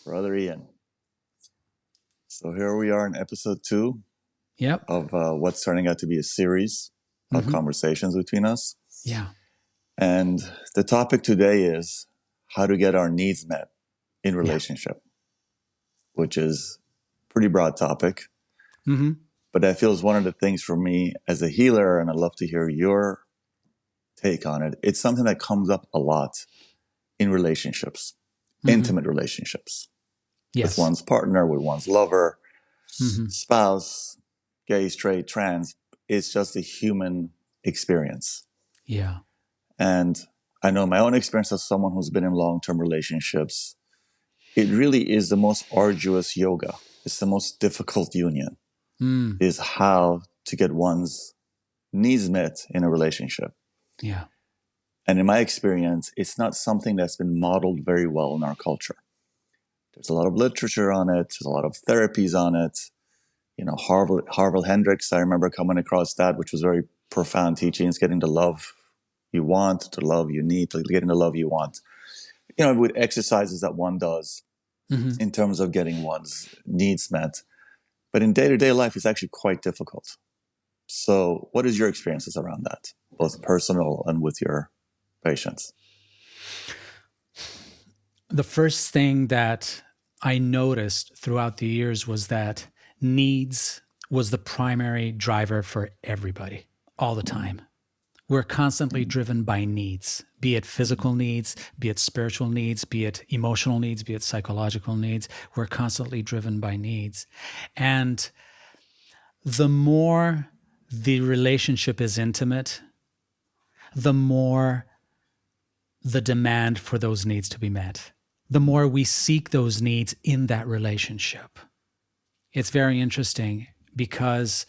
Brother Ian. So here we are in episode 2 Yep. of what's turning out to be a series of conversations between us. Yeah. And the topic today is how to get our needs met in relationship, which is a pretty broad topic. Mm-hmm. But I feel is one of the things for me as a healer, and I'd love to hear your take on it. It's something that comes up a lot in relationships, intimate relationships. Yes. With one's partner, with one's lover, Mm-hmm. spouse, gay, straight, trans. It's just a human experience. Yeah. And I know my own experience as someone who's been in long-term relationships, it really is the most arduous yoga. It's the most difficult union, is how to get one's needs met in a relationship. Yeah. And in my experience, it's not something that's been modeled very well in our culture. There's a lot of literature on it. There's a lot of therapies on it. You know, Harville Hendricks, I remember coming across that, which was very profound teachings, getting the love you want, the love you need, getting the love you want. You know, with exercises that one does in terms of getting one's needs met. But in day-to-day life, it's actually quite difficult. So what is your experiences around that, both personal and with your patients? The first thing that I noticed throughout the years was that needs was the primary driver for everybody all the time. We're constantly driven by needs, be it physical needs, be it spiritual needs, be it emotional needs, be it psychological needs. We're constantly driven by needs. And the more the relationship is intimate, the more the demand for those needs to be met, the more we seek those needs in that relationship. It's very interesting because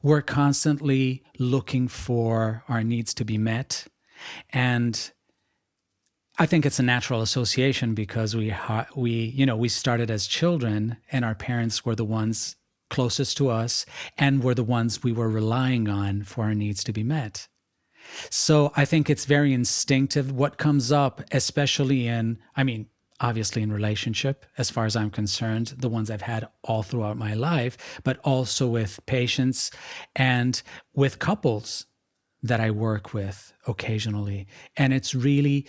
we're constantly looking for our needs to be met. And I think it's a natural association because we started as children and our parents were the ones closest to us and were the ones we were relying on for our needs to be met. So I think it's very instinctive what comes up, especially obviously in relationship, as far as I'm concerned, the ones I've had all throughout my life, but also with patients and with couples that I work with occasionally. And it's really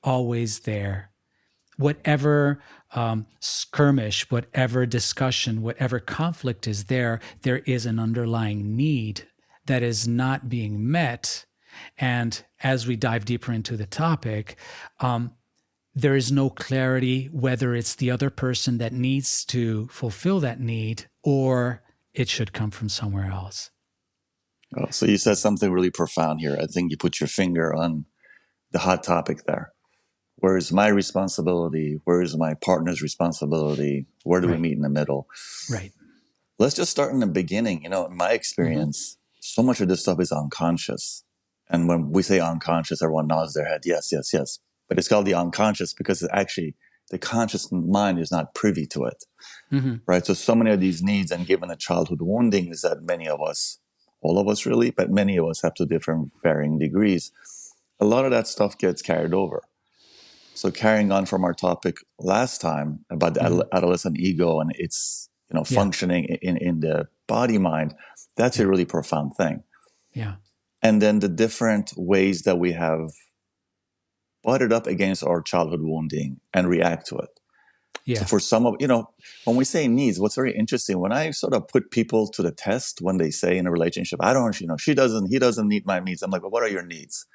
always there. Whatever skirmish, whatever discussion, whatever conflict is there, there is an underlying need that is not being met. And as we dive deeper into the topic, there is no clarity whether it's the other person that needs to fulfill that need or it should come from somewhere else. Oh, so you said something really profound here. I think you put your finger on the hot topic there. Where is my responsibility? Where is my partner's responsibility? Where do we meet in the middle? Right. Let's just start in the beginning. You know, in my experience, so much of this stuff is unconscious. And when we say unconscious, everyone nods their head. Yes, yes, yes. But it's called the unconscious because it actually the conscious mind is not privy to it. Right? So many of these needs, and given the childhood woundings that many of us, all of us really, but many of us have to different varying degrees, a lot of that stuff gets carried over. So carrying on from our topic last time about the adolescent ego and its functioning in the body mind, that's a really profound thing. Yeah. And then the different ways that we have butted up against our childhood wounding and react to it. Yeah. So for some of, when we say needs, what's very interesting, when I sort of put people to the test, when they say in a relationship, he doesn't need my needs. I'm like, well, what are your needs?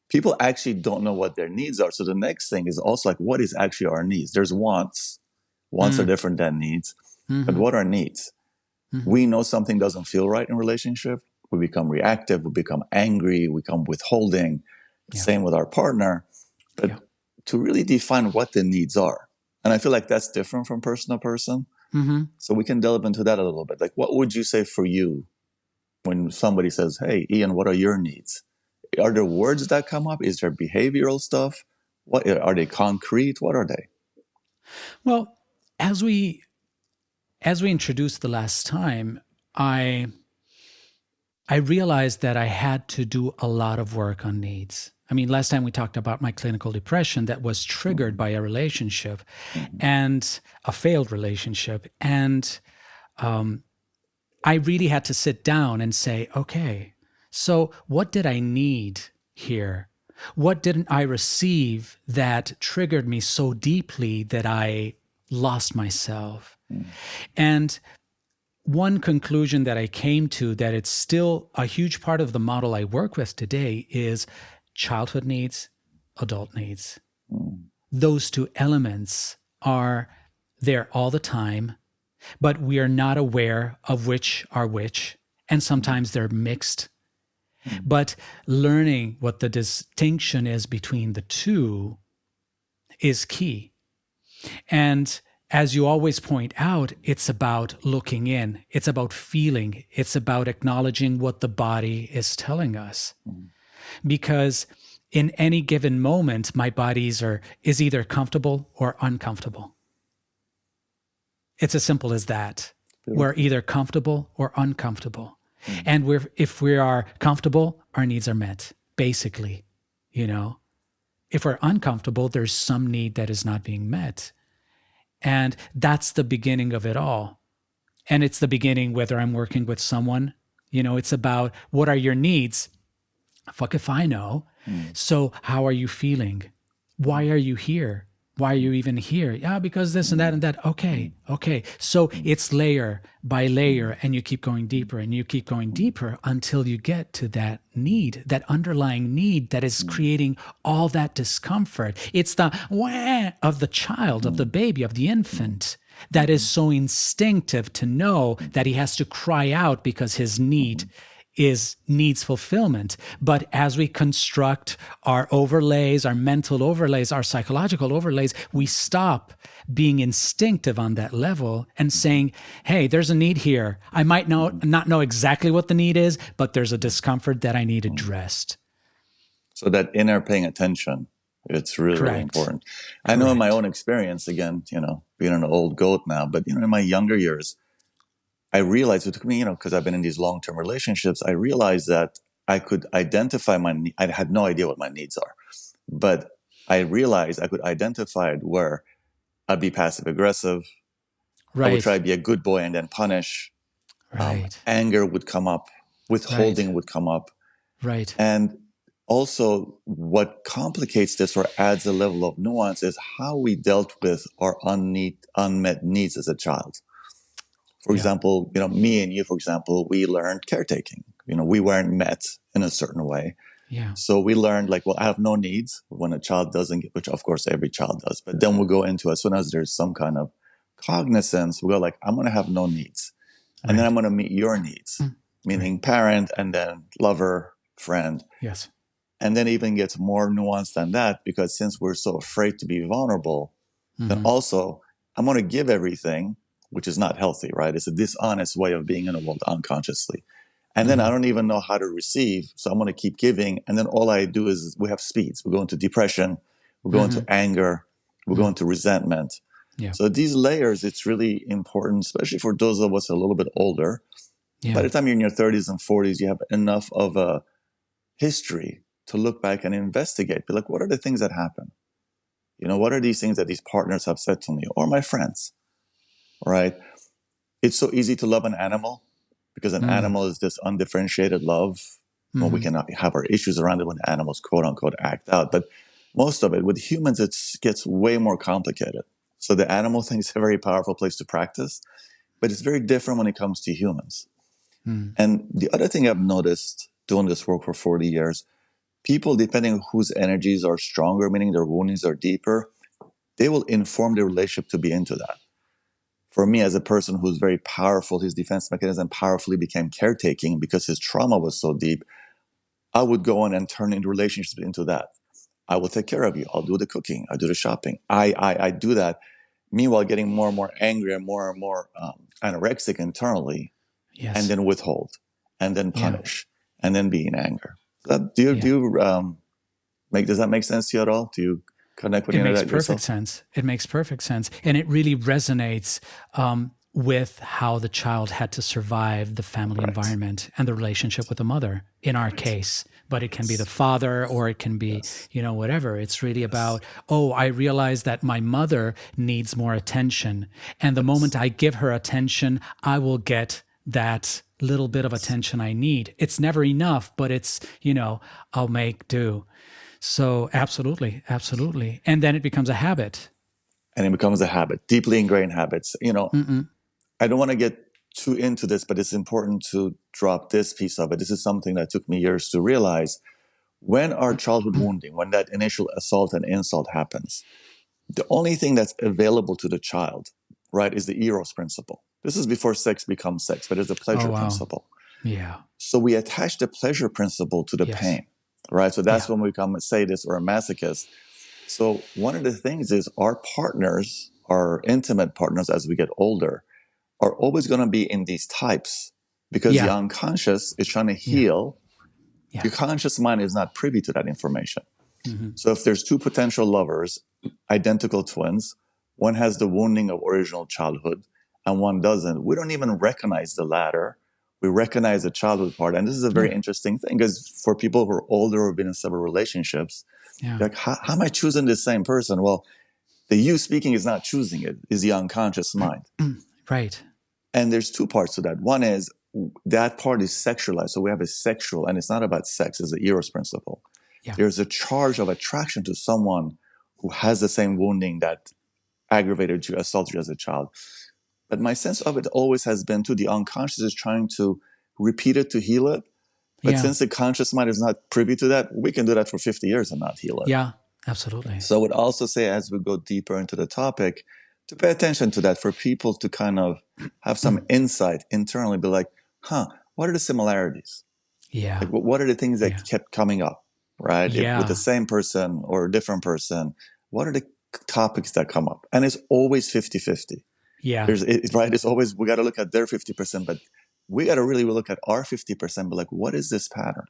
People actually don't know what their needs are. So the next thing is also like, what is actually our needs? There's wants. Wants are different than needs. But what are needs? We know something doesn't feel right in a relationship. We become reactive. We become angry. We become withholding. Yeah. Same with our partner. But to really define what the needs are. And I feel like that's different from person to person. So we can delve into that a little bit. Like, what would you say for you when somebody says, hey, Ian, what are your needs? Are there words that come up? Is there behavioral stuff? What are they concrete? What are they? Well, as we introduced the last time, I realized that I had to do a lot of work on needs. I mean, last time we talked about my clinical depression that was triggered by a relationship and a failed relationship. And I really had to sit down and say, okay, so what did I need here? What didn't I receive that triggered me so deeply that I lost myself? And one conclusion that I came to, that it's still a huge part of the model I work with today, is childhood needs, adult needs. Those two elements are there all the time, but we are not aware of which are which, and sometimes they're mixed. But learning what the distinction is between the two is key. And as you always point out, it's about looking in, it's about feeling, it's about acknowledging what the body is telling us. Because in any given moment, my body is either comfortable or uncomfortable. It's as simple as that. We're either comfortable or uncomfortable. And if we are comfortable, our needs are met, basically. If we're uncomfortable, there's some need that is not being met. And that's the beginning of it all. And it's the beginning, whether I'm working with someone, it's about, what are your needs? Fuck if I know. So how are you feeling? Why are you here? Why are you even here? Yeah, because this and that and that. Okay. So it's layer by layer, and you keep going deeper and you keep going deeper until you get to that need, that underlying need that is creating all that discomfort. It's the wah of the child, of the baby, of the infant, that is so instinctive to know that he has to cry out because his need needs fulfillment. But as we construct our overlays, our mental overlays, our psychological overlays, we stop being instinctive on that level and saying, hey, there's a need here. I might not know exactly what the need is, but there's a discomfort that I need addressed. So that inner paying attention, it's really, really important. I know in my own experience, again, being an old goat now, but in my younger years, I realized it took me, because I've been in these long-term relationships, I realized that I could identify I had no idea what my needs are, but I realized I could identify it where I'd be passive aggressive. I would try to be a good boy and then punish. Anger would come up, withholding would come up. And also what complicates this or adds a level of nuance is how we dealt with our unmet needs as a child. For example, me and you, for example, we learned caretaking. We weren't met in a certain way. So we learned I have no needs when a child doesn't get, which of course every child does. But then we'll go into, as soon as there's some kind of cognizance, we'll go I'm going to have no needs. And then I'm going to meet your needs, meaning parent and then lover, friend. Yes. And then even gets more nuanced than that, because since we're so afraid to be vulnerable, then also I'm going to give everything, which is not healthy, right? It's a dishonest way of being in the world unconsciously. And then I don't even know how to receive. So I'm going to keep giving. And then all I do is we have speeds. We go into depression. We go into anger. We go into resentment. So these layers, it's really important, especially for those of us a little bit older. By the time you're in your 30s and 40s, you have enough of a history to look back and investigate. Be like, what are the things that happen? What are these things that these partners have said to me or my friends? Right? It's so easy to love an animal because an animal is this undifferentiated love. Well, we can have our issues around it when animals, quote unquote, act out. But most of it, with humans, it gets way more complicated. So the animal thing is a very powerful place to practice, but it's very different when it comes to humans. And the other thing I've noticed doing this work for 40 years, people, depending on whose energies are stronger, meaning their woundings are deeper, they will inform their relationship to be into that. For me, as a person who's very powerful, his defense mechanism powerfully became caretaking because his trauma was so deep. I would go on and turn into relationships into that. I will take care of you. I'll do the cooking. I'll do the shopping. I do that. Meanwhile, getting more and more angry and more anorexic internally, and then withhold, and then punish, and then be in anger. Does that make sense to you at all? Do you connect with it any of makes that perfect yourself? sense. It makes perfect sense. And it really resonates with how the child had to survive the family environment and the relationship with the mother in our case. But it can be the father, or it can be, whatever. It's really about, I realize that my mother needs more attention. And the moment I give her attention, I will get that little bit of attention I need. It's never enough, but it's, I'll make do. So absolutely, absolutely. And then it becomes a habit. And it becomes a habit, deeply ingrained habits. I don't want to get too into this, but it's important to drop this piece of it. This is something that took me years to realize. When our childhood wounding, when that initial assault and insult happens, the only thing that's available to the child, right, is the eros principle. This is before sex becomes sex, but it's a pleasure principle. Yeah. So we attach the pleasure principle to the pain, right? So that's when we become a sadist or a masochist. So one of the things is our partners, our intimate partners as we get older, are always going to be in these types because the unconscious is trying to heal. Yeah. Your conscious mind is not privy to that information. Mm-hmm. So if there's two potential lovers, identical twins, one has the wounding of original childhood and one doesn't, we don't even recognize the latter. We recognize the childhood part. And this is a very interesting thing because for people who are older or have been in several relationships, like, how am I choosing the same person? Well, the you speaking is not choosing it, is the unconscious mind. Right. And there's two parts to that. One is that part is sexualized. So we have a sexual, and it's not about sex, it's the eros principle. Yeah. There's a charge of attraction to someone who has the same wounding that aggravated you, assaulted you as a child. But my sense of it always has been the unconscious is trying to repeat it to heal it. But since the conscious mind is not privy to that, we can do that for 50 years and not heal it. Yeah, absolutely. So I would also say, as we go deeper into the topic, to pay attention to that, for people to kind of have some insight internally, be like, what are the similarities? Yeah. Like, what are the things that kept coming up, right? With the same person or a different person, what are the topics that come up? And it's always 50-50. Yeah. It's always, we got to look at their 50%, but we got to really look at our 50%, but like, what is this pattern?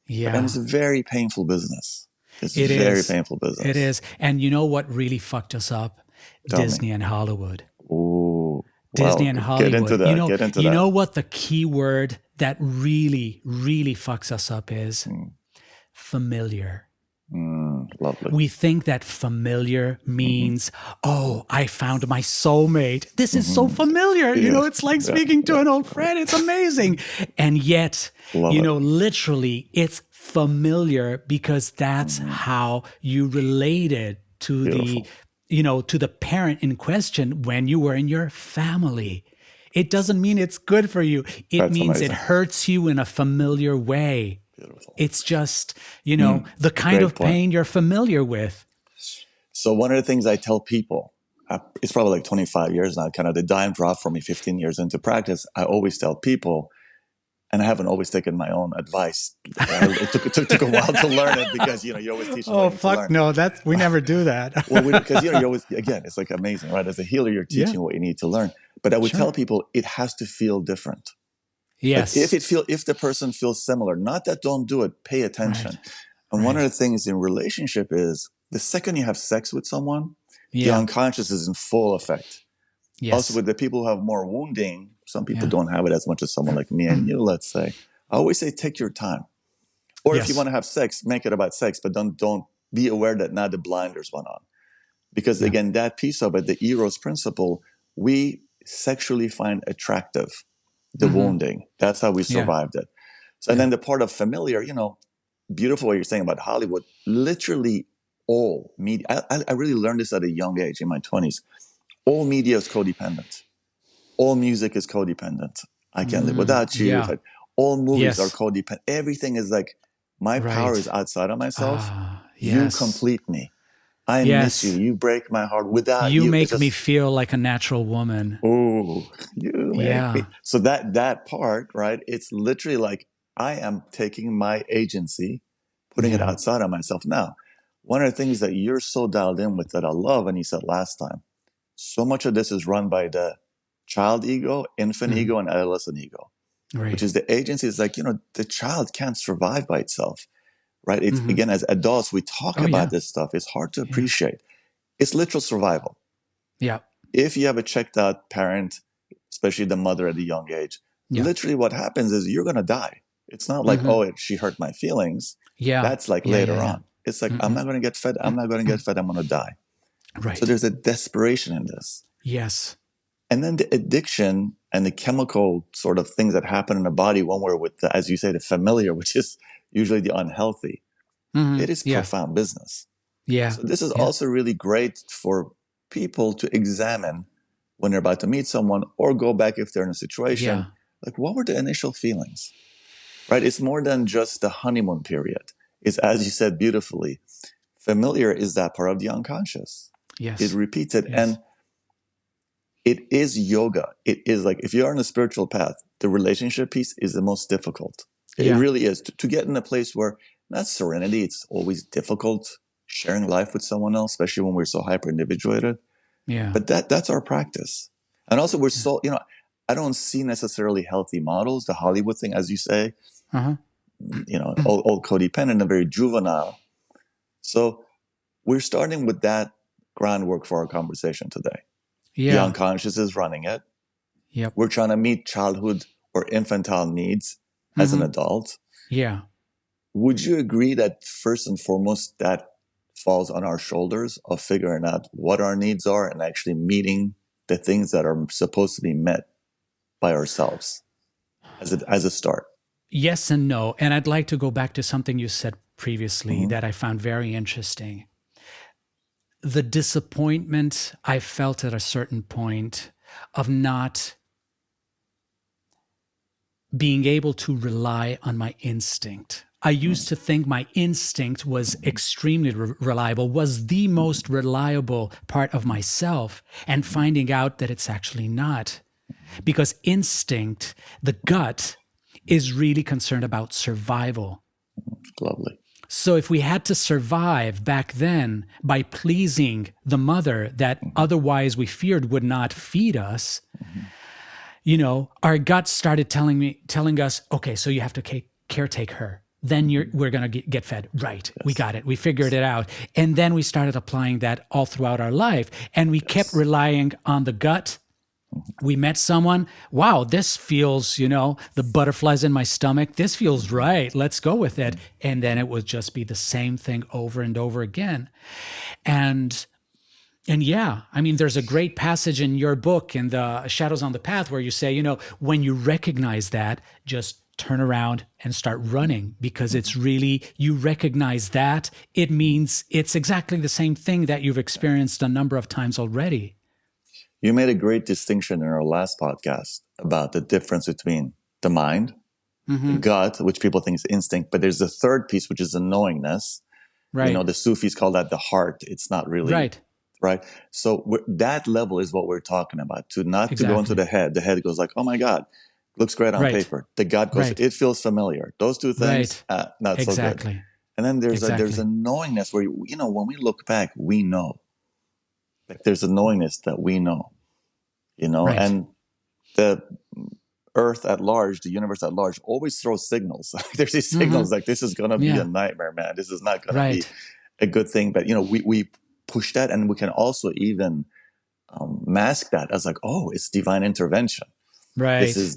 Yeah. And it's a very painful business. It's a very painful business. It is. And you know what really fucked us up? Disney and Hollywood. Ooh. Disney and Hollywood. Get into that. You know what the key word that really, really fucks us up is? Familiar. Lovely. We think that familiar means, I found my soulmate. This is so familiar. Yeah. It's like speaking to an old friend. It's amazing. And yet, literally, it's familiar because that's how you related to the parent in question when you were in your family. It doesn't mean it's good for you. It means amazing. It hurts you in a familiar way. Beautiful. It's just, the kind of pain you're familiar with. So one of the things I tell people, it's probably like 25 years now, kind of the dime drop for me, 15 years into practice. I always tell people, and I haven't always taken my own advice. It took a while to learn it because, you always teach them what you need to learn. No, we never do that. Well, because, you always, again, it's like amazing, right? As a healer, you're teaching what you need to learn. But I would tell people it has to feel different. Yes. Like if the person feels similar, not that don't do it, pay attention. Right. And one of the things in relationship is the second you have sex with someone, the unconscious is in full effect. Yes. Also with the people who have more wounding, some people don't have it as much as someone like me and you, let's say. I always say, take your time. Or if you want to have sex, make it about sex, but don't be aware that now the blinders went on. Because again, that piece of it, the eros principle, we sexually find attractive the wounding. That's how we survived it. So, and then the part of familiar, beautiful what you're saying about Hollywood, literally all media. I really learned this at a young age in my 20s. All media is codependent. All music is codependent. I can't live without you. Yeah. Like, all movies are codependent. Everything is like, my power is outside of myself. You complete me. I miss you. You break my heart. Without you, you make me feel like a natural woman. Oh, you make me. So that part, right? It's literally like I am taking my agency, putting it outside of myself. Now, one of the things that you're so dialed in with that I love, and you said last time, so much of this is run by the child ego, infant ego, and adolescent ego, which is the agency. Is like, the child can't survive by itself. Right. It's again, as adults, we talk about this stuff. It's hard to appreciate. It's literal survival. Yeah. If you have a checked out parent, especially the mother at a young age. Yeah. Literally what happens is you're going to die. It's not like, she hurt my feelings. Yeah. That's like later on. It's like, I'm not going to get fed. I'm not going to get fed. I'm going to die. Right. So there's a desperation in this. Yes. And then the addiction and the chemical sort of things that happen in the body when we're with, as you say, the familiar, which is usually the unhealthy, it is profound business. Yeah. So this is also really great for people to examine when they're about to meet someone or go back if they're in a situation. Yeah. Like, what were the initial feelings? Right? It's more than just the honeymoon period. It's, as you said beautifully, familiar is that part of the unconscious. Yes. It repeats it. Yes. And it is yoga. It is like, if you're on a spiritual path, the relationship piece is the most difficult. It really is. To get in a place where, not serenity, it's always difficult sharing life with someone else, especially when we're so hyper individuated. Yeah. But that's our practice. And also we're so, I don't see necessarily healthy models, the Hollywood thing, as you say, old codependent and very juvenile. So we're starting with that groundwork for our conversation today. Yeah. The unconscious is running it. Yep. We're trying to meet childhood or infantile needs as an adult. Yeah. Would you agree that first and foremost, that falls on our shoulders of figuring out what our needs are and actually meeting the things that are supposed to be met by ourselves as a start? Yes and no. And I'd like to go back to something you said previously that I found very interesting. The disappointment I felt at a certain point of not being able to rely on my instinct. I used to think my instinct was extremely reliable, was the most reliable part of myself, and finding out that it's actually not. Because instinct, the gut, is really concerned about survival. Lovely. So if we had to survive back then by pleasing the mother that otherwise we feared would not feed us, our gut started telling us, okay, so you have to caretake her. Then we're going to get fed. Right. Yes. We got it. We figured it out. And then we started applying that all throughout our life. And we kept relying on the gut. We met someone. Wow, this feels, the butterflies in my stomach. This feels right. Let's go with it. And then it would just be the same thing over and over again. And yeah, I mean, there's a great passage in your book, in the Shadows on the Path, where you say, when you recognize that, just turn around and start running, because it's really, you recognize that, it means it's exactly the same thing that you've experienced a number of times already. You made a great distinction in our last podcast about the difference between the mind, the gut, which people think is instinct, but there's the third piece, which is the knowingness. Right. The Sufis call that the heart. It's not really. Right. So that level is what we're talking about, to go into the head. The head goes like, oh my God, looks great on paper. The gut goes, it feels familiar. Those two things, not so good. And then there's a knowingness where, when we look back, we know. Like there's a knowingness that we know, and the earth at large, the universe at large, always throws signals. There's these signals like, this is going to be a nightmare, man. This is not going to be a good thing. But, we push that, and we can also even mask that as like, oh, it's divine intervention. Right. This is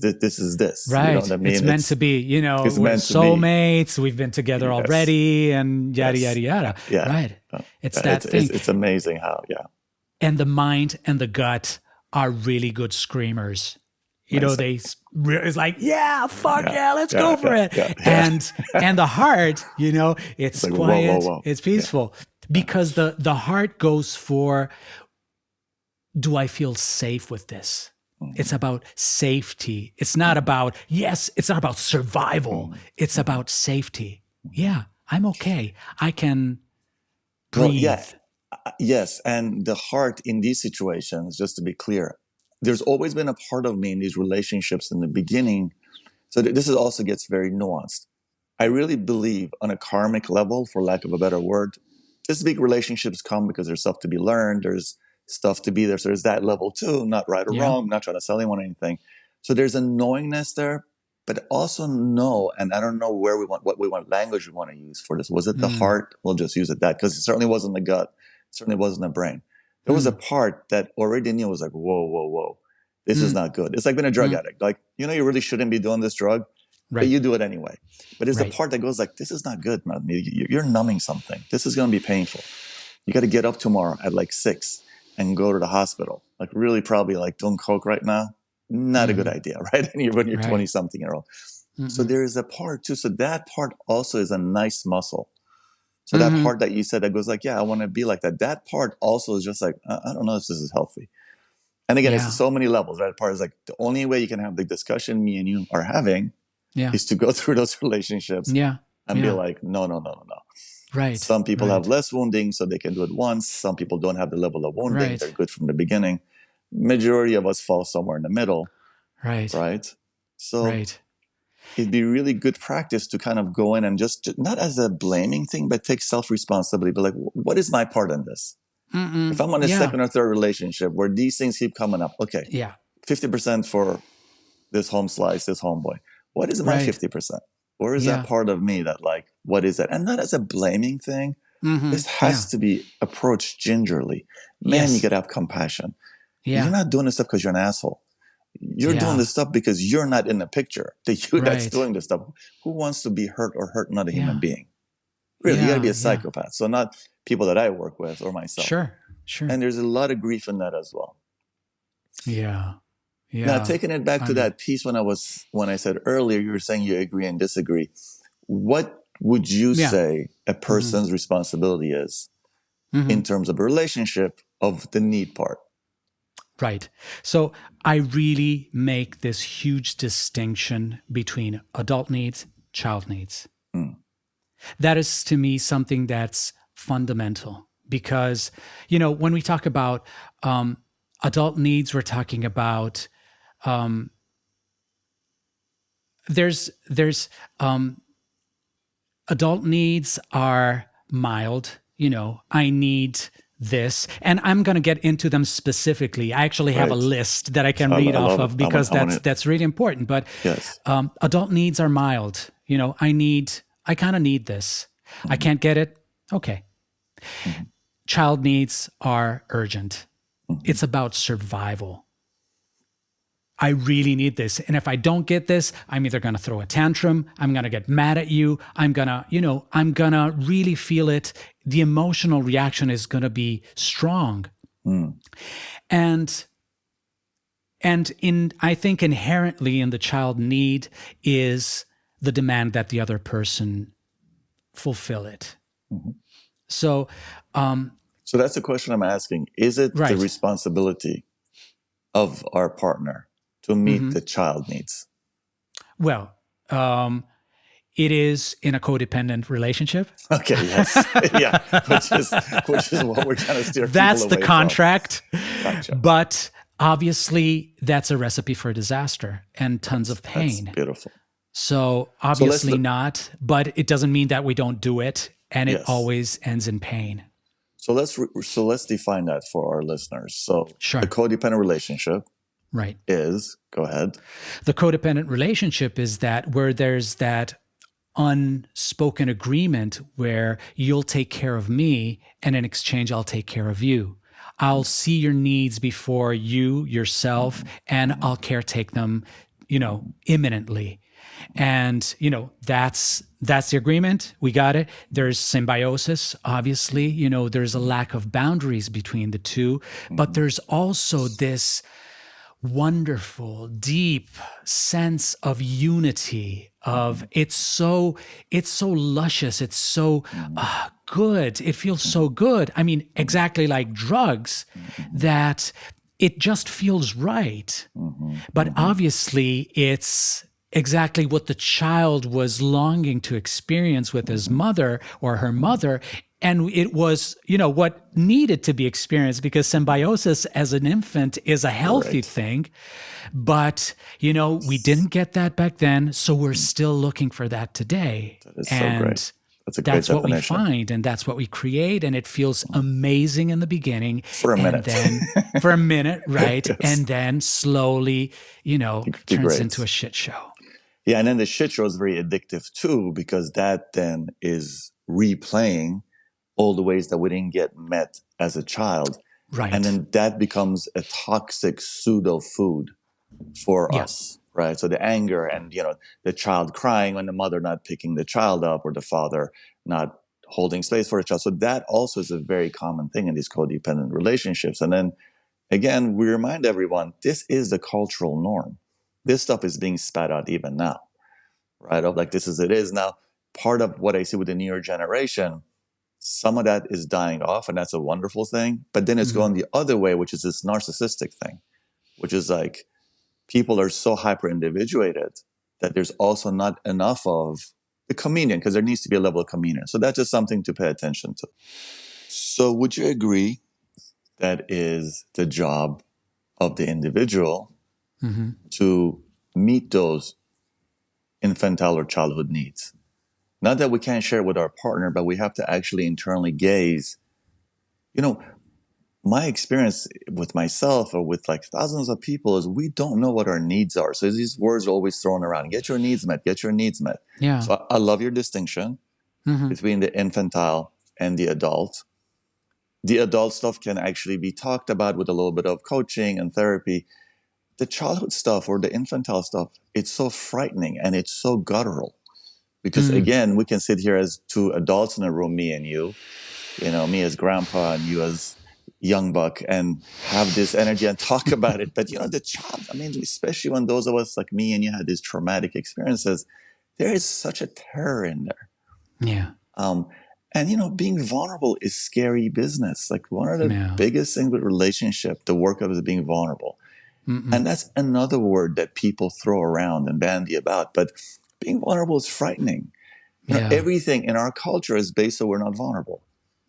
this. Right. You know what I mean? It's meant to be, we're soulmates. We've been together already, and yada, yada, yada. Yeah. Right. It's that thing. It's amazing how, And the mind and the gut are really good screamers. It's like, let's go for it. And the heart, it's like, quiet, whoa. It's peaceful. Because the heart goes for, do I feel safe with this? It's about safety. It's not about, it's not about survival. It's about safety. Yeah, I'm okay. I can breathe. Yes. And the heart in these situations, just to be clear, there's always been a part of me in these relationships in the beginning. So this also gets very nuanced. I really believe on a karmic level, for lack of a better word, just big relationships come because there's stuff to be learned. There's stuff to be there. So there's that level too, not right or wrong. I'm not trying to sell anyone anything. So there's a knowingness there, but also know, and I don't know what language we want to use for this. Was it the heart? We'll just use it that, because it certainly wasn't the gut. It certainly wasn't the brain. There was a part that already knew, was like, whoa. This is not good. It's like being a drug addict. Like, you know, you really shouldn't be doing this drug, but you do it anyway. But it's the part that goes like, this is not good, man. You're numbing something. This is going to be painful. You got to get up tomorrow at like 6 and go to the hospital. Like really probably like doing coke right now. Not a good idea, right? And when you're 20-something-year-old. So there is a part too. So that part also is a nice muscle. So that part that you said that goes like, yeah, I want to be like that. That part also is just like, I don't know if this is healthy. And again, it's so many levels, right? Part is like the only way you can have the discussion me and you are having is to go through those relationships and be like, no. Right. Some people have less wounding, so they can do it once. Some people don't have the level of wounding. They're good from the beginning. Majority of us fall somewhere in the middle. Right. So it'd be really good practice to kind of go in and just not as a blaming thing, but take self-responsibility. But like, what is my part in this? If I'm on a second or third relationship where these things keep coming up, 50% for this home slice, this homeboy. What is my 50%? Where is that part of me that like, what is it? And not as a blaming thing. This has to be approached gingerly. Man, you got to have compassion. You're not doing this stuff because you're an asshole. You're doing this stuff because you're not in the picture. The you that's doing this stuff. Who wants to be hurt or hurt another human being? Really, you got to be a psychopath. So not people that I work with or myself. Sure. And there's a lot of grief in that as well. Yeah. Now, taking it back to that piece when I said earlier, you were saying you agree and disagree. What would you say a person's responsibility is in terms of a relationship of the need part? Right. So I really make this huge distinction between adult needs, child needs. That is to me something that's fundamental because, you know, when we talk about adult needs, we're talking about there's adult needs are mild. You know, I need this, and I'm going to get into them specifically. I actually have a list that I can read off of because that's really important. But adult needs are mild. You know, I kind of need this. I can't get it. Okay. Child needs are urgent. It's about survival. I really need this. And if I don't get this, I'm either going to throw a tantrum. I'm going to get mad at you. I'm going to really feel it. The emotional reaction is going to be strong. And I think inherently in the child need is the demand that the other person fulfill it. So that's the question I'm asking. Is it the responsibility of our partner to meet the child needs? Well, it is in a codependent relationship. Okay, yes. Which is what we're trying to steer people That's away the contract. From. Gotcha. But obviously, that's a recipe for disaster and tons of pain. That's beautiful. So obviously not, but it doesn't mean that we don't do it, and it always ends in pain. So let's define that for our listeners. So the codependent relationship is, go ahead. The codependent relationship is that where there's that unspoken agreement where you'll take care of me and in exchange I'll take care of you. I'll see your needs before yourself, and I'll caretake them, imminently. And, that's the agreement. We got it. There's symbiosis, obviously. There's a lack of boundaries between the two, but there's also this wonderful, deep sense of unity of it's so luscious. It's so good. It feels so good. I mean, exactly like drugs, that it just feels right. But obviously it's exactly what the child was longing to experience with his mother or her mother. And it was, what needed to be experienced, because symbiosis as an infant is a healthy thing. But, we didn't get that back then. So we're still looking for that today. That is so great. That's what we find, and that's what we create. And it feels amazing in the beginning. For a minute. Then, for a minute, right? Yes. And then slowly, turns into a shit show. Yeah, and then the shit show is very addictive too, because that then is replaying all the ways that we didn't get met as a child. Right. And then that becomes a toxic pseudo food for Yeah. us, right? So the anger and, the child crying when the mother not picking the child up or the father not holding space for the child. So that also is a very common thing in these codependent relationships. And then again, we remind everyone, this is the cultural norm. This stuff is being spat out even now, right? Of like, this is it is. Now, part of what I see with the newer generation, some of that is dying off, and that's a wonderful thing. But then it's going the other way, which is this narcissistic thing, which is like people are so hyper individuated that there's also not enough of the communion, because there needs to be a level of communion. So that's just something to pay attention to. So would you agree that is the job of the individual to meet those infantile or childhood needs? Not that we can't share with our partner, but we have to actually internally gaze. My experience with myself or with like thousands of people is we don't know what our needs are. So these words are always thrown around. Get your needs met, get your needs met. Yeah. So I love your distinction between the infantile and the adult. The adult stuff can actually be talked about with a little bit of coaching and therapy. The childhood stuff or the infantile stuff, it's so frightening and it's so guttural. Because again, we can sit here as two adults in a room, me and you, me as grandpa and you as young buck, and have this energy and talk about it. But, the child, especially when those of us like me and you had these traumatic experiences, there is such a terror in there. Yeah. And, being vulnerable is scary business. Like one of the biggest things with relationship, the work of is being vulnerable. And that's another word that people throw around and bandy about. But being vulnerable is frightening. Everything in our culture is based so we're not vulnerable.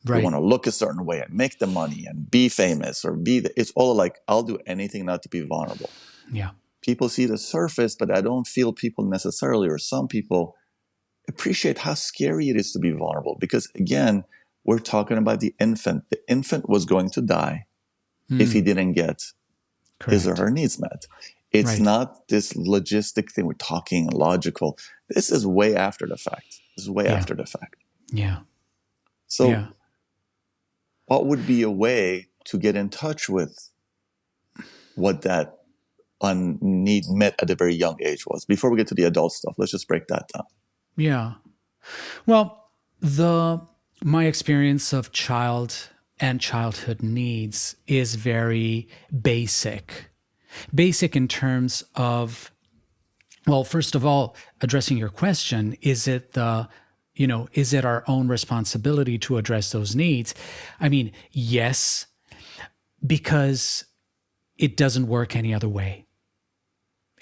Right. We want to look a certain way and make the money and be famous or it's all like, I'll do anything not to be vulnerable. Yeah. People see the surface, but I don't feel people necessarily, or some people appreciate how scary it is to be vulnerable. Because again, we're talking about the infant. The infant was going to die if he didn't get his or her needs met. It's not this logistic thing. We're talking logical. This is way after the fact. After the fact. Yeah. So what would be a way to get in touch with what that need met at a very young age was? Before we get to the adult stuff, let's just break that down. Yeah. Well, my experience of child and childhood needs is very basic. Basic in terms of, well, first of all, addressing your question, is it our own responsibility to address those needs? Yes, because it doesn't work any other way.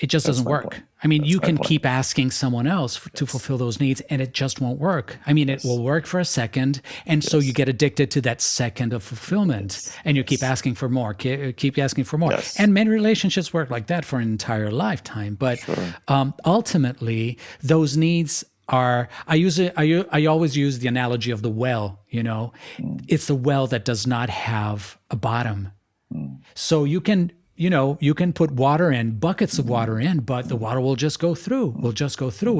It just doesn't work. You can keep asking someone else to fulfill those needs, and it just won't work. It will work for a second, and so you get addicted to that second of fulfillment, and you keep asking for more, keep asking for more. And many relationships work like that for an entire lifetime. But ultimately, those needs are. I always use the analogy of the well. It's the well that does not have a bottom. So you can put water in, buckets of water in, but the water will just go through,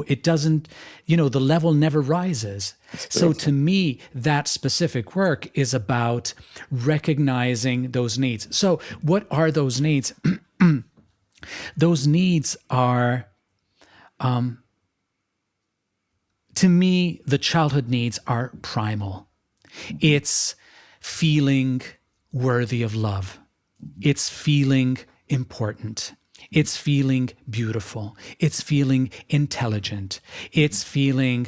It doesn't, the level never rises. So to me, that specific work is about recognizing those needs. So what are those needs? Those needs are, to me, the childhood needs are primal. It's feeling worthy of love. It's feeling important. It's feeling beautiful. It's feeling intelligent. It's feeling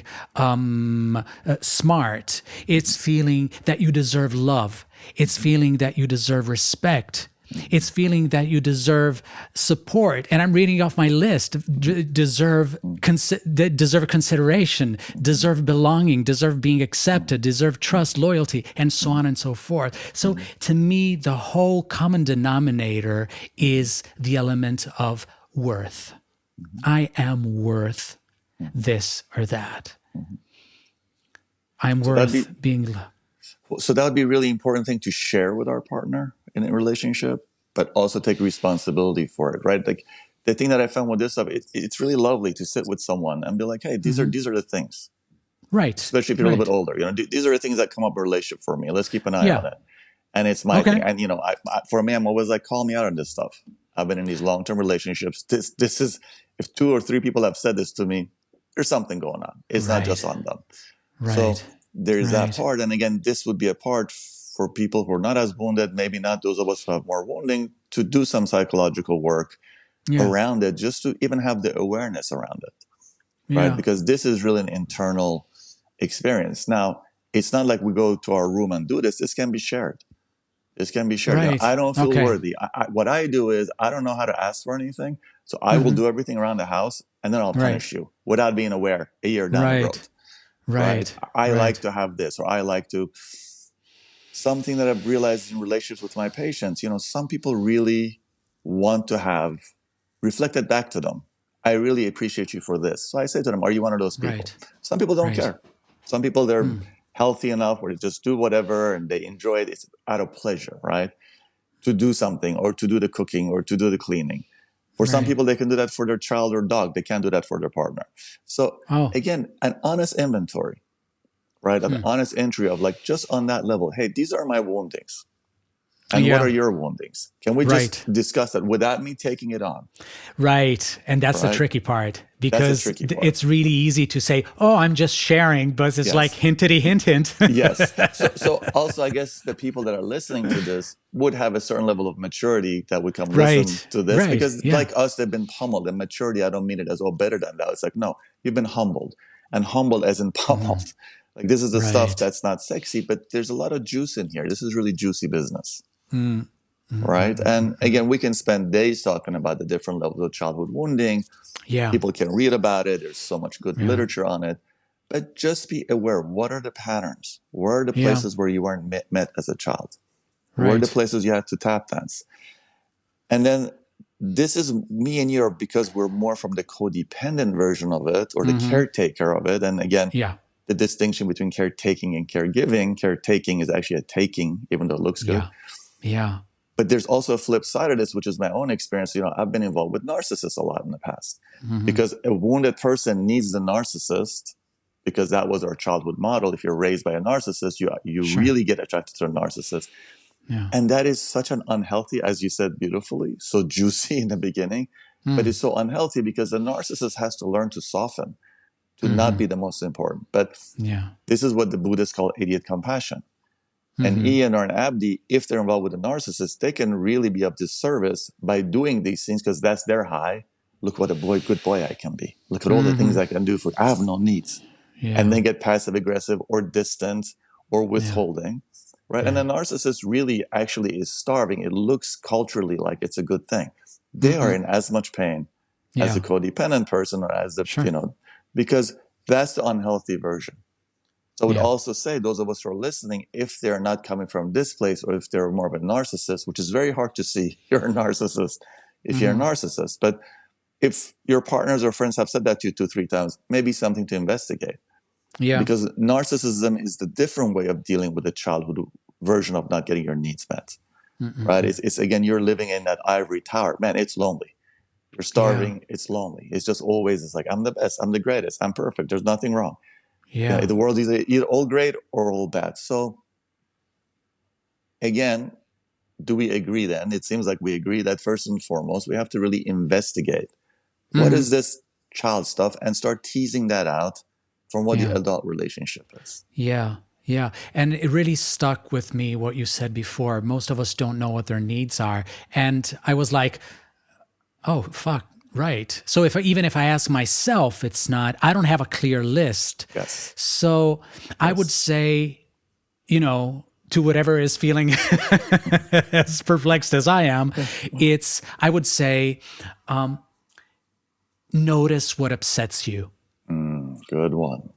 smart. It's feeling that you deserve love. It's feeling that you deserve respect. It's feeling that you deserve support. And I'm reading off my list. Deserve consideration, deserve belonging, deserve being accepted, deserve trust, loyalty, and so on and so forth. So to me, the whole common denominator is the element of worth. I am worth this or that. I'm worth being loved. So that would be a really important thing to share with our partner in a relationship, but also take responsibility for it, right? Like the thing that I found with this stuff, it's really lovely to sit with someone and be like, hey, these are the things. Right. Especially if you're a little bit older. These are the things that come up in a relationship for me. Let's keep an eye on it. And it's my thing. And, for me, I'm always like, call me out on this stuff. I've been in these long-term relationships. This is, if 2 or 3 people have said this to me, there's something going on. It's not just on them. So there's that part. And again, this would be a part for people who are not as wounded, maybe not those of us who have more wounding, to do some psychological work around it, just to even have the awareness around it, right? Because this is really an internal experience. Now, it's not like we go to our room and do this. This can be shared. This can be shared. Right. You know, I don't feel worthy. What I do is I don't know how to ask for anything. So I will do everything around the house, and then I'll punish you without being aware a year down the road. Right. I like to have this, or I like to. Something that I've realized in relationships with my patients, you know, some people really want to have reflected back to them. I really appreciate you for this. So I say to them, are you one of those people? Some people don't care. Some people, they're healthy enough where they just do whatever and they enjoy it. It's out of pleasure, right? To do something, or to do the cooking, or to do the cleaning. For some people, they can do that for their child or dog. They can't do that for their partner. So again, an honest inventory, right? An honest entry of like, just on that level, hey, these are my woundings. And what are your woundings? Can we just discuss that without me taking it on? Right. And that's the tricky part, because it's really easy to say, oh, I'm just sharing, but it's like hintity hint hint. Yes. So also, I guess the people that are listening to this would have a certain level of maturity that would come listen to this, because like us, they've been pummeled. And maturity, I don't mean it as, oh, better than that. It's like, no, you've been humbled, and humbled as in pummeled. Like, this is the stuff that's not sexy, but there's a lot of juice in here. This is really juicy business. Right. And again, we can spend days talking about the different levels of childhood wounding. People can read about it. There's so much good literature on it. But just be aware, what are the patterns? Where are the places where you weren't met as a child? Where are the places you had to tap dance? And then this is me and you, because we're more from the codependent version of it, or the caretaker of it. And again, the distinction between caretaking and caregiving. Caretaking is actually a taking, even though it looks good. But there's also a flip side of this, which is my own experience. You know, I've been involved with narcissists a lot in the past, because a wounded person needs the narcissist, because that was our childhood model. If you're raised by a narcissist, you really get attracted to a narcissist. And that is such an unhealthy, as you said beautifully, so juicy in the beginning, but it's so unhealthy, because the narcissist has to learn to soften, to not be the most important. But this is what the Buddhists call idiot compassion. And Ian or an Abdi, if they're involved with a narcissist, they can really be of disservice by doing these things, because that's their high. Look what a good boy I can be. Look at all the things I can do I have no needs. And then get passive aggressive or distant or withholding. Right. And a narcissist really actually is starving. It looks culturally like it's a good thing. They are in as much pain as a codependent person, or as the, you know, because that's the unhealthy version. So I would also say, those of us who are listening, if they're not coming from this place, or if they're more of a narcissist, which is very hard to see, you're a narcissist if you're a narcissist. But if your partners or friends have said that to you 2-3 times, maybe something to investigate. Because narcissism is the different way of dealing with the childhood version of not getting your needs met. Right? It's again, you're living in that ivory tower. Man, it's lonely. You're starving. It's lonely. It's just always, it's like, I'm the best. I'm the greatest. I'm perfect. There's nothing wrong. The world is either all great or all bad. So again, do we agree then? It seems like we agree that first and foremost, we have to really investigate what is this child stuff, and start teasing that out from what the adult relationship is. And it really stuck with me what you said before. Most of us don't know what their needs are. And I was like, oh, fuck. Right. So even if I ask myself, it's not, I don't have a clear list. So I would say, you know, to whatever is feeling as perplexed as I am, I would say, notice what upsets you. Good one.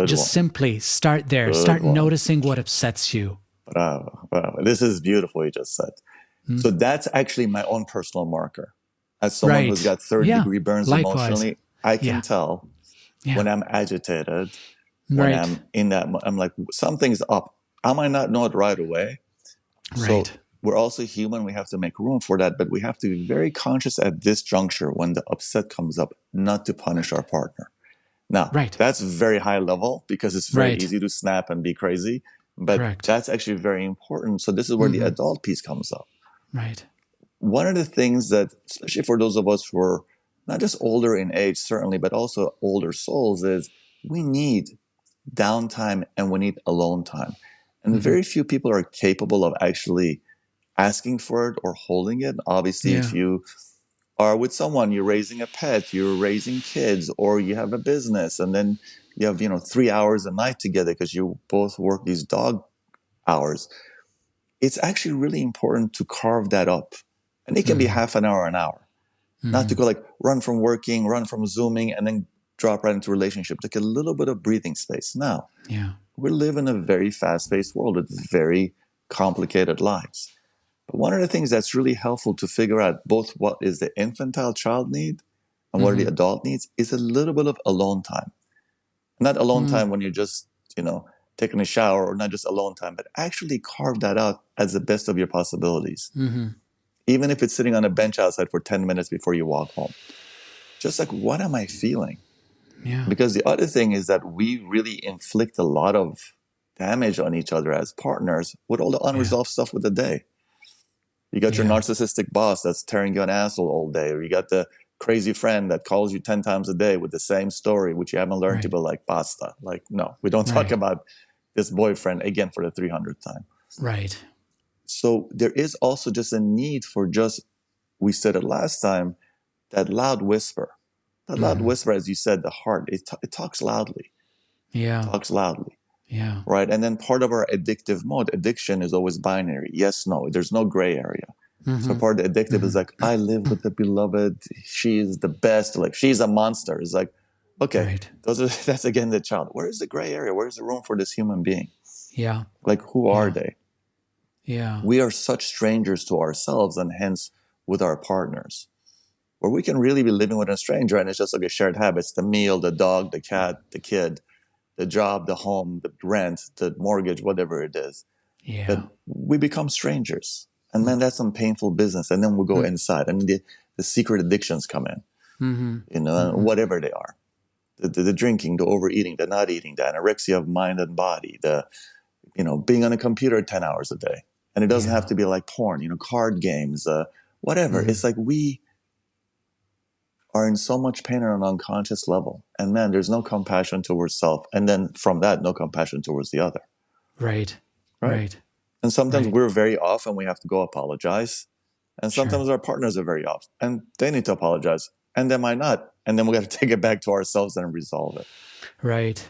Just simply start there. Start noticing what upsets you. Bravo. This is beautiful, you just said. So that's actually my own personal marker. As someone who's got third-degree burns emotionally, I can tell when I'm agitated, when I'm in that, I'm like, something's up. I might not know it right away. So we're also human. We have to make room for that. But we have to be very conscious at this juncture, when the upset comes up, not to punish our partner. Now, that's very high level, because it's very easy to snap and be crazy. But that's actually very important. So this is where the adult piece comes up. one of the things that, especially for those of us who are not just older in age, certainly, but also older souls, is we need downtime and we need alone time. And very few people are capable of actually asking for it or holding it. Obviously, if you are with someone, you're raising a pet, you're raising kids, or you have a business, and then you have, 3 hours a night together because you both work these dog hours. It's actually really important to carve that up. And it can be half an hour, an hour. Not to go like run from working, run from Zooming, and then drop right into relationship. Take a little bit of breathing space. Now, we live in a very fast-paced world with very complicated lives. But one of the things that's really helpful to figure out both what is the infantile child need and what are the adult needs is a little bit of alone time. Not alone time when you're just, taking a shower, or not just alone time, but actually carve that out as the best of your possibilities. Even if it's sitting on a bench outside for 10 minutes before you walk home. Just like, what am I feeling? Yeah. Because the other thing is that we really inflict a lot of damage on each other as partners with all the unresolved stuff with the day. You got your narcissistic boss that's tearing you an asshole all day, or you got the crazy friend that calls you 10 times a day with the same story, which you haven't learned to be like, basta. Like, no, we don't talk about this boyfriend again for the 300th time. Right. So there is also just a need for we said it last time, that loud whisper. That loud whisper, as you said, the heart, it talks loudly. Yeah. It talks loudly. Yeah. Right. And then part of our addictive mode, addiction is always binary. Yes, no. There's no gray area. So part of the addictive is like, I live with the beloved. She is the best. Like, she's a monster. It's like, okay, that's again the child. Where is the gray area? Where's the room for this human being? Yeah. Like, who are they? Yeah. We are such strangers to ourselves, and hence with our partners, where we can really be living with a stranger and it's just like a shared habits, the meal, the dog, the cat, the kid, the job, the home, the rent, the mortgage, whatever it is. Yeah. But we become strangers. And man, that's some painful business. And then we go inside, and the secret addictions come in, and whatever they are. The drinking, the overeating, the not eating, the anorexia of mind and body, the, being on a computer 10 hours a day. And it doesn't have to be like porn, card games, whatever. It's like we are in so much pain on an unconscious level. And man, there's no compassion towards self. And then from that, no compassion towards the other. Right. And sometimes we're very off and we have to go apologize. And sometimes our partners are very off and they need to apologize. And they might not. And then we got to take it back to ourselves and resolve it. Right.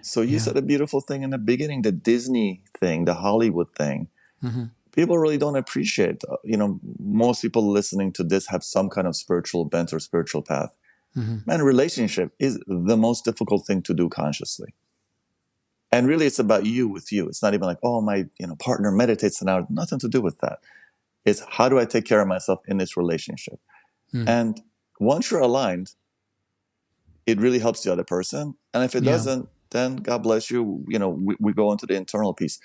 So you said a beautiful thing in the beginning, the Disney thing, the Hollywood thing. People really don't appreciate, most people listening to this have some kind of spiritual bent or spiritual path. Man, relationship is the most difficult thing to do consciously. And really, it's about you with you. It's not even like, oh, my partner meditates an hour. Nothing to do with that. It's how do I take care of myself in this relationship? And once you're aligned, it really helps the other person. And if it doesn't, then God bless you. We go into the internal piece.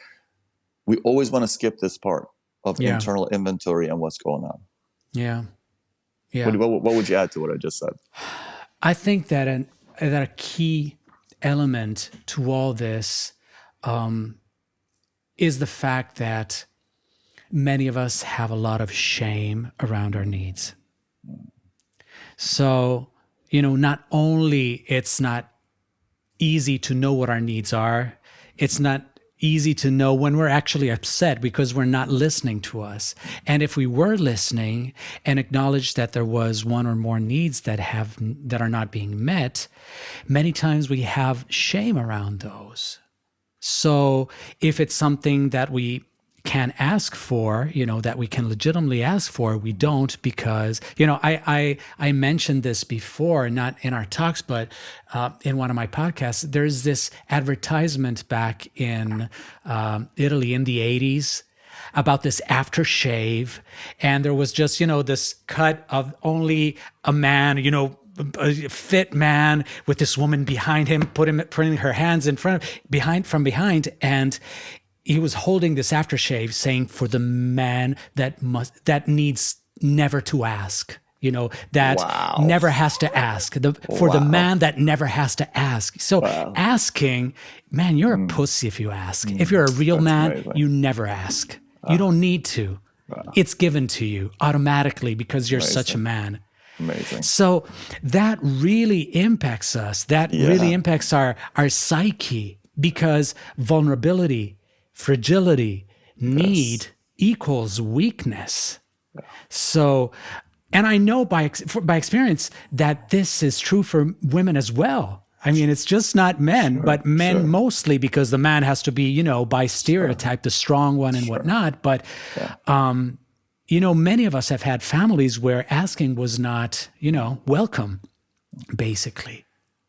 We always want to skip this part of internal inventory and what's going on. Yeah. What would you add to what I just said? I think that a key element to all this is the fact that many of us have a lot of shame around our needs. So, not only it's not easy to know what our needs are, it's not easy to know when we're actually upset because we're not listening to us. And if we were listening and acknowledged that there was one or more needs that are not being met, many times we have shame around those. So if it's something that we can ask for, that we can legitimately ask for, we don't, because, I mentioned this before, not in our talks, but in one of my podcasts. There's this advertisement back in Italy in the 80s about this aftershave. And there was just, this cut of only a man, a fit man with this woman behind him, putting her hands in from behind, and he was holding this aftershave, saying, "For the man that needs never to ask, never has to ask. The man that never has to ask." So asking, man, you're a pussy if you ask. If you're a real man, amazing. You never ask. You don't need to. It's given to you automatically because you're Amazing. such a man. Amazing. So that really impacts us. That really impacts our psyche, because vulnerability, fragility, need equals weakness. So, and I know by experience that this is true for women as well. I mean, it's just not men, but men mostly, because the man has to be, you know, by stereotype, the strong one and whatnot. But, you know, many of us have had families where asking was not, you know, welcome, basically.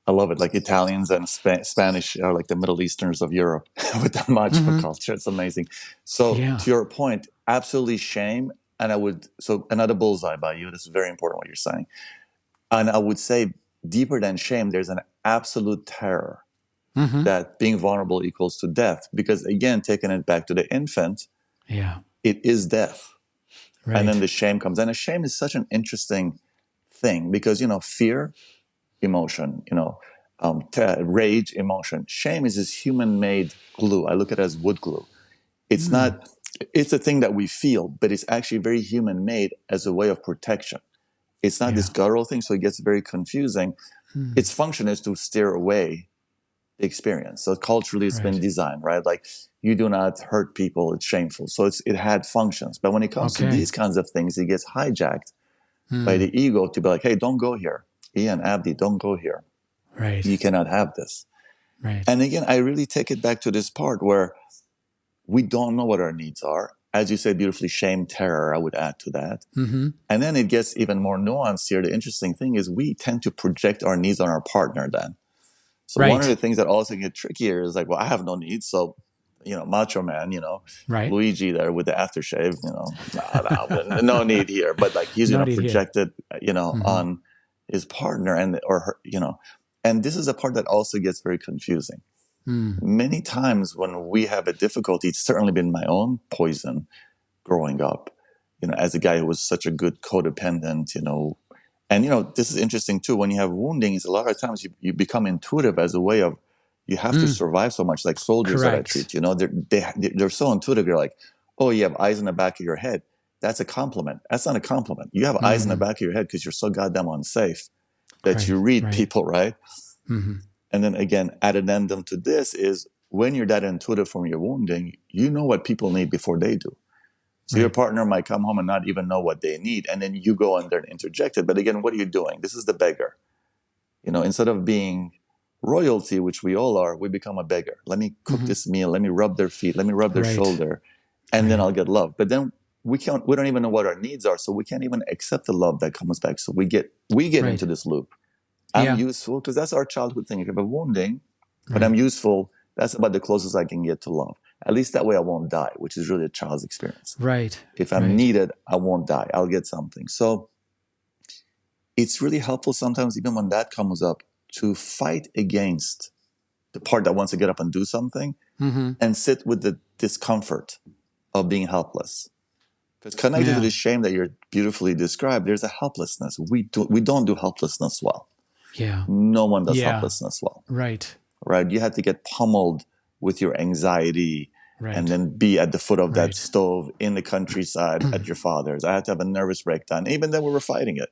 I love it. Like Italians and Spanish are like the Middle Easterns of Europe with that macho culture. It's amazing. So to your point, absolutely shame. And so another bullseye by you. This is very important what you're saying. And I would say deeper than shame, there's an absolute terror that being vulnerable equals to death. Because again, taking it back to the infant, it is death. Right. And then the shame comes. And the shame is such an interesting thing because, you know, fear, emotion, you know, rage, emotion. Shame is this human-made glue. I look at it as wood glue. It's not, it's a thing that we feel, but it's actually very human-made as a way of protection. It's not this guttural thing, so it gets very confusing. Its function is to steer away the experience. So culturally, it's been designed, right? Like, you do not hurt people, it's shameful. So it had functions. But when it comes to these kinds of things, it gets hijacked by the ego to be like, hey, don't go here. Ian, Abdi, don't go here. Right. You cannot have this. Right. And again, I really take it back to this part where we don't know what our needs are. As you say beautifully, shame, terror, I would add to that. And then it gets even more nuanced here. The interesting thing is we tend to project our needs on our partner then. So one of the things that also get trickier is like, well, I have no needs. So, you know, macho man, you know, Luigi there with the aftershave, you know, no need here. But like he's going to project it, you know, on his partner or her, you know. And this is a part that also gets very confusing. Many times when we have a difficulty, it's certainly been my own poison growing up, you know, as a guy who was such a good codependent, you know. And, you know, this is interesting too. When you have woundings, a lot of times you become intuitive as a way of, you have to survive so much, like soldiers that I treat, you know, they're so intuitive. You're like, oh, you have eyes in the back of your head. That's a compliment. That's not a compliment. You have eyes in the back of your head because you're so goddamn unsafe that you read people, right? And then again, at an addendum to this is when you're that intuitive from your wounding, you know what people need before they do. So your partner might come home and not even know what they need. And then you go in there and interject it. But again, what are you doing? This is the beggar. You know, instead of being royalty, which we all are, we become a beggar. Let me cook this meal. Let me rub their feet. Let me rub their shoulder. And then I'll get love. But then we don't even know what our needs are. So we can't even accept the love that comes back. So we get into this loop. I'm useful because that's our childhood thing. If you have a wounding, but I'm useful, that's about the closest I can get to love. At least that way I won't die, which is really a child's experience. Right. If I'm needed, I won't die. I'll get something. So it's really helpful sometimes, even when that comes up, to fight against the part that wants to get up and do something and sit with the discomfort of being helpless. Because connected to the shame that you're beautifully described, there's a helplessness. We don't do helplessness well. Yeah. No one does helplessness well. Right. Right. You had to get pummeled with your anxiety and then be at the foot of that stove in the countryside at your father's. I had to have a nervous breakdown. Even then we were fighting it.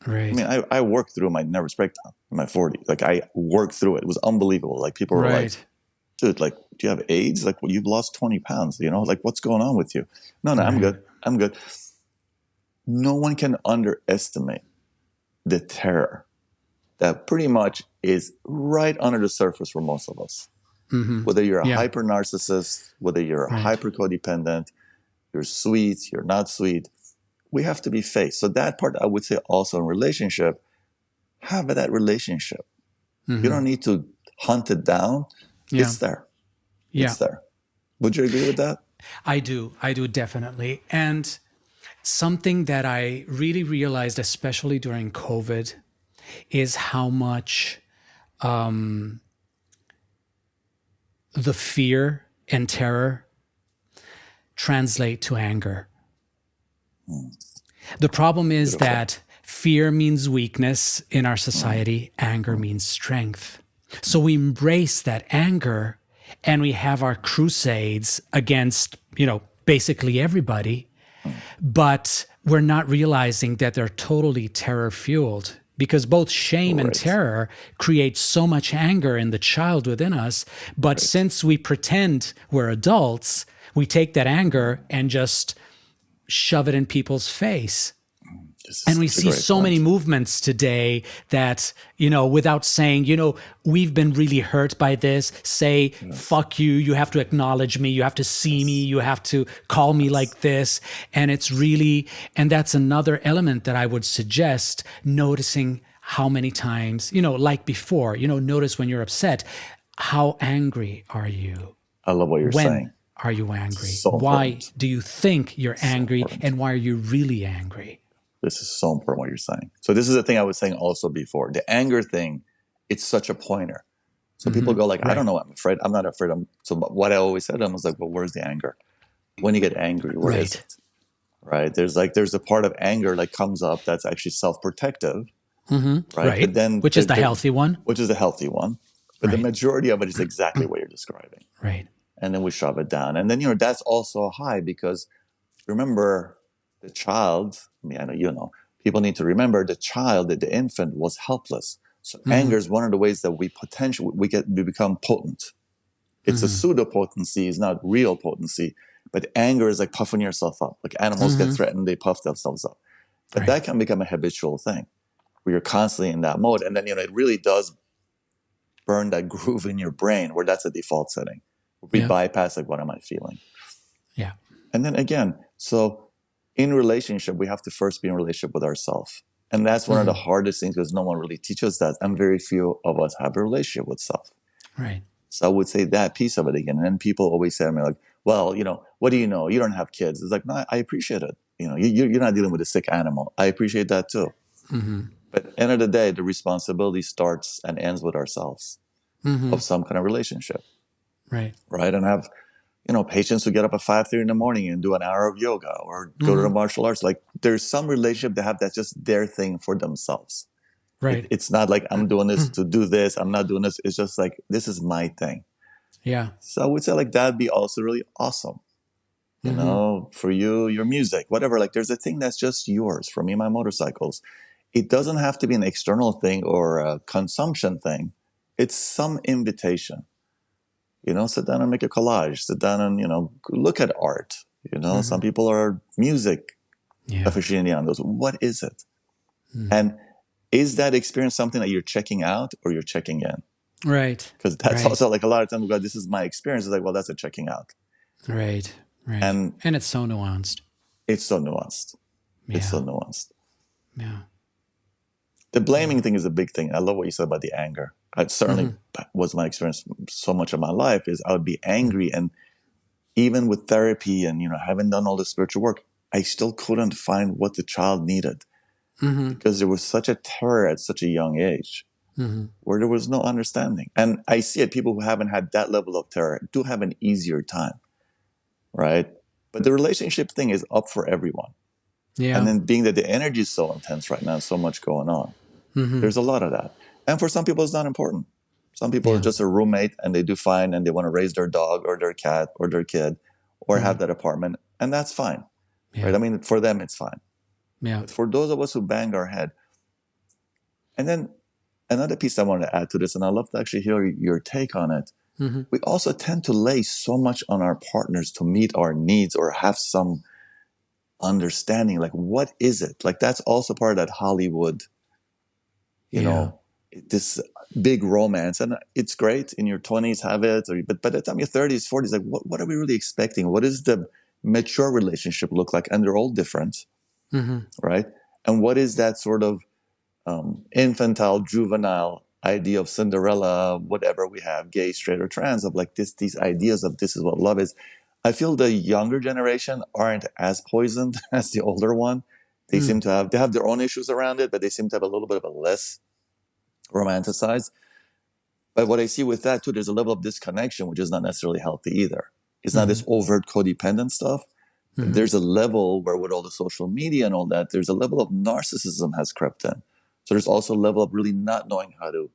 Right. I mean, I worked through my nervous breakdown in my 40s. Like I worked through it. It was unbelievable. Like people were like, dude, like, do you have AIDS? Like, well, you've lost 20 pounds, you know, like what's going on with you? No, I'm good. I'm good. No one can underestimate the terror that pretty much is right under the surface for most of us. Whether you're a hyper narcissist, whether you're a hyper codependent, you're sweet, you're not sweet, we have to be faced. So that part, I would say also in relationship, have that relationship. You don't need to hunt it down. It's there. It's there. Would you agree with that? I do definitely. And something that I really realized, especially during COVID, is how much the fear and terror translate to anger. The problem is that fear means weakness in our society. Anger means strength. So we embrace that anger and we have our crusades against, you know, basically everybody. but we're not realizing that they're totally terror fueled, because both shame and terror create so much anger in the child within us. But since we pretend we're adults, we take that anger and just shove it in people's face. And we see so many movements today that, without saying, we've been really hurt by this, say, fuck you, you have to acknowledge me, you have to see me, you have to call me like this. And it's really, and that's another element that I would suggest, noticing how many times, like before, notice when you're upset, how angry are you? I love what you're saying. Are you angry? So why important. do you think you're angry, and why are you really angry? This is so important what you're saying. So this is the thing I was saying also before. The anger thing, it's such a pointer. So people go like, I don't know, I'm afraid. I'm not afraid. So what I always said to them was like, well, where's the anger? When you get angry, where is it? Right? There's a part of anger that comes up that's actually self-protective. Right? But then which is the healthy one. Which is the healthy one. But the majority of it is exactly what you're describing. Right. And then we shove it down. And then, that's also a high, because remember, the child, I know, people need to remember the child, the infant was helpless. So anger is one of the ways that we become potent. It's a pseudo potency, it's not real potency, but anger is like puffing yourself up. Like animals get threatened, they puff themselves up. But that can become a habitual thing where you're constantly in that mode. And then, it really does burn that groove in your brain where that's a default setting. We bypass like, what am I feeling? Yeah. And then again, so in relationship, we have to first be in relationship with ourselves. And that's one of the hardest things, because no one really teaches that. And very few of us have a relationship with self. Right. So I would say that piece of it again. And then people always say to me like, well, what do you know? You don't have kids. It's like, no, I appreciate it. You're not dealing with a sick animal. I appreciate that too. But at the end of the day, the responsibility starts and ends with ourselves of some kind of relationship. Right. And have, patients who get up at 5:30 in the morning and do an hour of yoga or go to the martial arts. Like there's some relationship they have that's just their thing for themselves. Right. It's not like I'm doing this to do this. I'm not doing this. It's just like, this is my thing. Yeah. So I would say like that'd be also really awesome. For you, your music, whatever. Like there's a thing that's just yours. For me, my motorcycles. It doesn't have to be an external thing or a consumption thing. It's some invitation. Sit down and make a collage. Sit down and, look at art. Some people are music aficionados. What is it? And is that experience something that you're checking out or you're checking in? Right. Because that's also like a lot of times we go, this is my experience. It's like, well, that's a checking out. Right. And it's so nuanced. It's so nuanced. Yeah. It's so nuanced. Yeah. The blaming thing is a big thing. I love what you said about the anger. It certainly was my experience so much of my life is I would be angry. And even with therapy and, having done all the spiritual work, I still couldn't find what the child needed because there was such a terror at such a young age where there was no understanding. And I see it. People who haven't had that level of terror do have an easier time. Right. But the relationship thing is up for everyone. Yeah. And then being that the energy is so intense right now, so much going on, there's a lot of that. And for some people, it's not important. Some people are just a roommate and they do fine and they want to raise their dog or their cat or their kid or have that apartment. And that's fine. Yeah. Right? I mean, for them, it's fine. Yeah. But for those of us who bang our head. And then another piece I wanted to add to this, and I'd love to actually hear your take on it. We also tend to lay so much on our partners to meet our needs or have some understanding. Like, what is it? Like, that's also part of that Hollywood, this big romance. And it's great in your 20s, have it. But by the time you're 30s, 40s, like, what are we really expecting? What does the mature relationship look like? And they're all different, right? And what is that sort of infantile, juvenile idea of Cinderella, whatever we have, gay, straight, or trans, of like these ideas of this is what love is. I feel the younger generation aren't as poisoned as the older one. They seem to have their own issues around it, but they seem to have a little bit of a less romanticized. But what I see with that too, there's a level of disconnection, which is not necessarily healthy either. It's not this overt codependent stuff. There's a level where with all the social media and all that, there's a level of narcissism has crept in. So there's also a level of really not knowing how to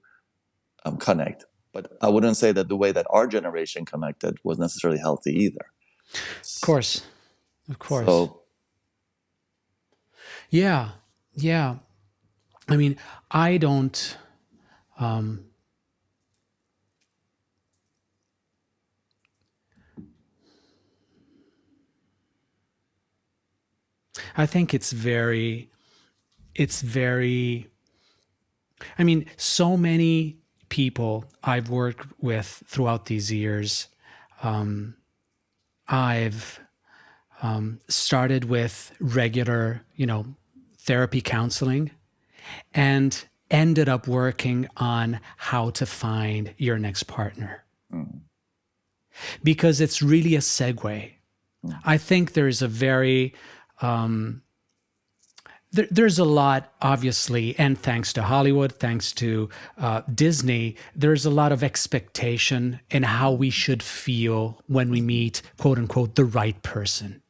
connect. But I wouldn't say that the way that our generation connected was necessarily healthy either. Of course. So Yeah. Yeah. I mean, I don't, I think I mean, so many people I've worked with throughout these years, I've started with regular, therapy counseling and ended up working on how to find your next partner. Because it's really a segue. I think there's a very, there's a lot, obviously, and thanks to Hollywood, thanks to Disney, there's a lot of expectation in how we should feel when we meet, quote unquote, the right person.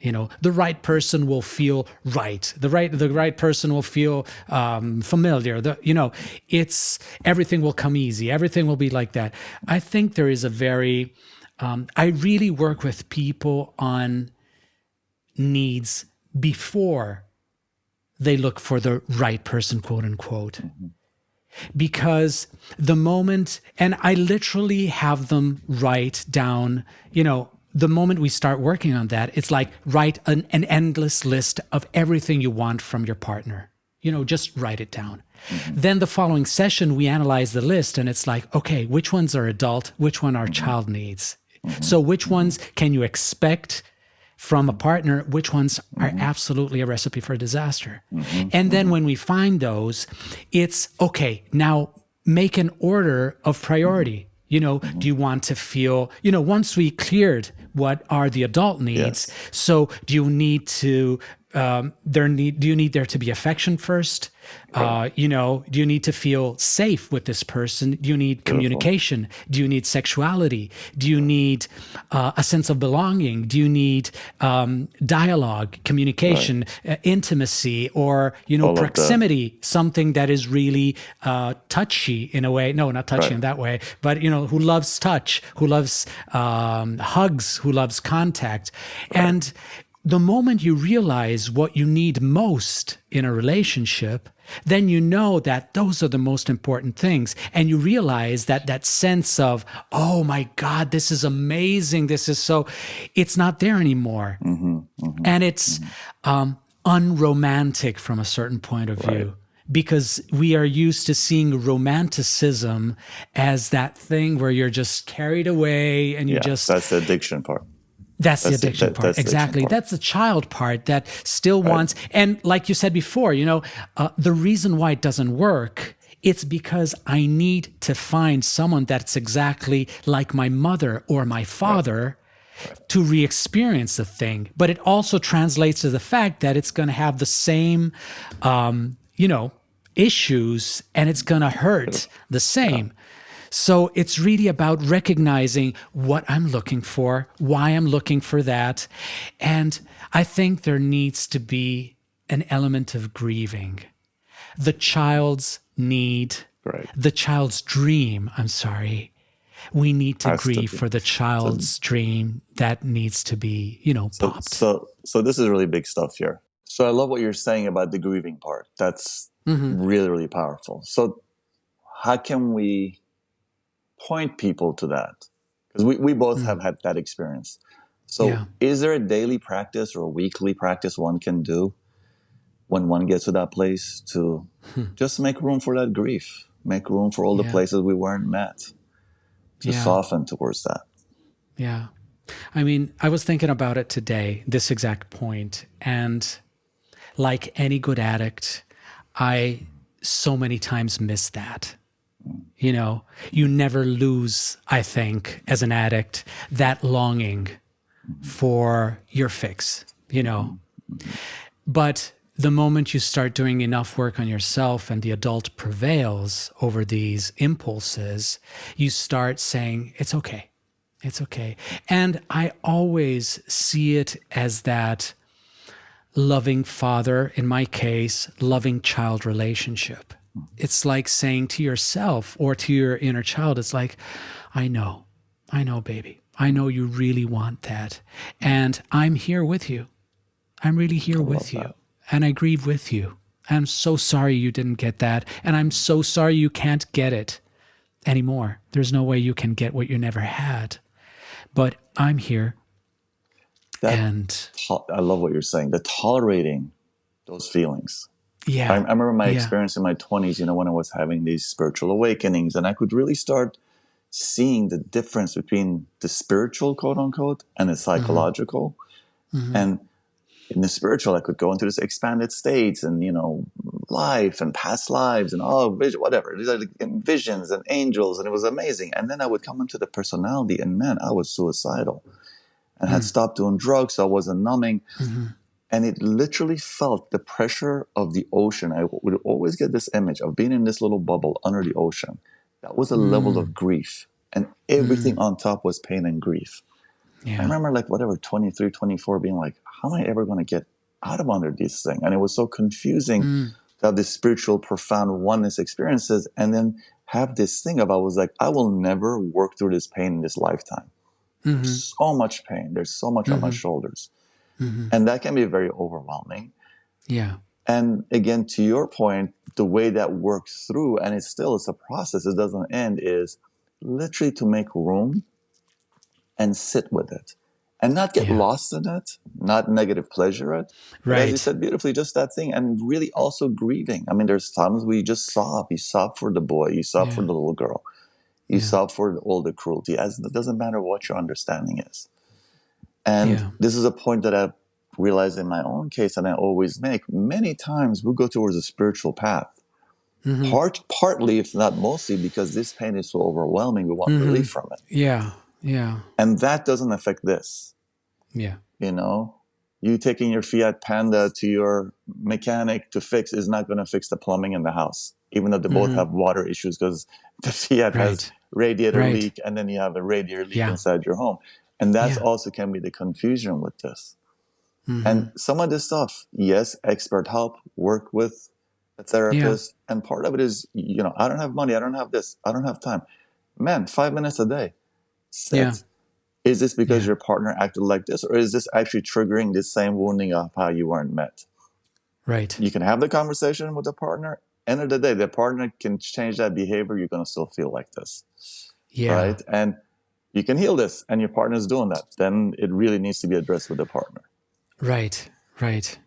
The right person will feel right. The right person will feel familiar. It's everything will come easy. Everything will be like that. I think there is a very, I really work with people on needs before they look for the right person, quote unquote. Because the moment, and I literally have them write down, the moment we start working on that, it's like write an endless list of everything you want from your partner. Just write it down. Then the following session, we analyze the list and it's like, okay, which ones are adult, which one are child needs? So which ones can you expect from a partner, which ones are absolutely a recipe for disaster? And then when we find those, it's okay, now make an order of priority. Do you want to feel, once we cleared what are the adult needs, so do you need to, do you need there to be affection first? Do you need to feel safe with this person? Do you need communication? Do you need sexuality? Do you need a sense of belonging? Do you need dialogue, communication, intimacy, or proximity? Something that is really touchy in a way. No, not touchy in that way, but who loves touch, who loves hugs, who loves contact, and the moment you realize what you need most in a relationship, then you know that those are the most important things. And you realize that that sense of, oh my God, this is amazing. This is so, it's not there anymore. And it's unromantic from a certain point of view. Because we are used to seeing romanticism as that thing where you're just carried away and that's the addiction part. That's the addiction part. Exactly. That's the child part that still wants. And like you said before, the reason why it doesn't work, it's because I need to find someone that's exactly like my mother or my father to re-experience the thing. But it also translates to the fact that it's going to have the same, issues, and it's going to hurt the same. So it's really about recognizing what I'm looking for, why I'm looking for that. And I think there needs to be an element of grieving. The child's need, the child's dream, we need to grieve for the child's dream that needs to be, popped. So this is really big stuff here. So I love what you're saying about the grieving part. That's really, really powerful. So how can we point people to that? Because we both have had that experience. So is there a daily practice or a weekly practice one can do when one gets to that place to just make room for that grief, make room for all the places we weren't met, to soften towards that? Yeah. I mean, I was thinking about it today, this exact point, and like any good addict, I so many times miss that. You never lose, I think, as an addict, that longing for your fix, But the moment you start doing enough work on yourself and the adult prevails over these impulses, you start saying, it's okay. It's okay. And I always see it as that loving father, in my case, loving child relationship. It's like saying to yourself or to your inner child, it's like, I know, baby. I know you really want that. And I'm here with you. I'm really here with you. and I grieve with you. I'm so sorry you didn't get that, and I'm so sorry you can't get it anymore. There's no way you can get what you never had. But I'm here. I love what you're saying. The tolerating those feelings. Yeah. I remember my experience in my 20s, when I was having these spiritual awakenings, and I could really start seeing the difference between the spiritual, quote unquote, and the psychological. Mm-hmm. And in the spiritual, I could go into this expanded states and, life and past lives and whatever. These are like visions and angels, and it was amazing. And then I would come into the personality, and man, I was suicidal and had stopped doing drugs. So I wasn't numbing. Mm-hmm. And it literally felt the pressure of the ocean. I would always get this image of being in this little bubble under the ocean. That was a level of grief. And everything on top was pain and grief. Yeah. I remember 23, 24 being like, how am I ever going to get out of under this thing? And it was so confusing to have this spiritual, profound oneness experiences and then have this thing of, I was like, I will never work through this pain in this lifetime. Mm-hmm. There's so much pain. There's so much on my shoulders. Mm-hmm. And that can be very overwhelming. Yeah. And again, to your point, the way that works through, and it's a process, it doesn't end, is literally to make room and sit with it and not get lost in it, not negative pleasure it. Right. But as you said beautifully, just that thing, and really also grieving. I mean, there's times we just sob. You sob for the boy. You sob for the little girl. You sob for all the cruelty. It doesn't matter what your understanding is. And this is a point that I've realized in my own case, and I always make. Many times we go towards a spiritual path. Mm-hmm. Partly, if not mostly, because this pain is so overwhelming, we want relief from it. Yeah, yeah. And that doesn't affect this. Yeah. You taking your Fiat Panda to your mechanic to fix is not going to fix the plumbing in the house, even though they both have water issues because the Fiat has radiator leak, and then you have a radiator leak inside your home. And that's also can be the confusion with this. Mm-hmm. And some of this stuff, yes, expert help, work with a therapist. Yeah. And part of it is, I don't have money. I don't have this. I don't have time. Man, 5 minutes a day. Sit. Yeah. Is this because your partner acted like this? Or is this actually triggering the same wounding of how you weren't met? Right. You can have the conversation with the partner. End of the day, the partner can change that behavior. You're going to still feel like this. Yeah. Right. And you can heal this, and your partner's doing that. Then it really needs to be addressed with the partner. Right, right.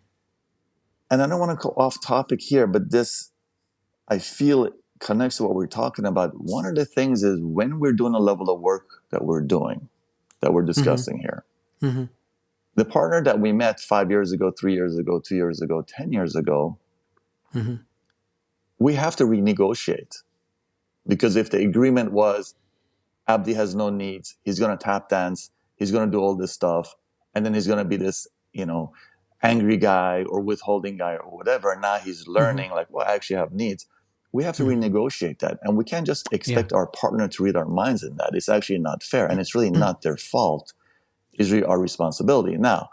And I don't want to go off topic here, but this, I feel it connects to what we're talking about. One of the things is when we're doing a level of work that we're doing, that we're discussing here, the partner that we met 5 years ago, 3 years ago, 2 years ago, 10 years ago, we have to renegotiate. Because if the agreement was, Abdi has no needs, he's going to tap dance, he's going to do all this stuff, and then he's going to be this, angry guy or withholding guy or whatever. And now he's learning I actually have needs. We have to renegotiate that. And we can't just expect our partner to read our minds in that. It's actually not fair. And it's really not their fault. It's really our responsibility. Now,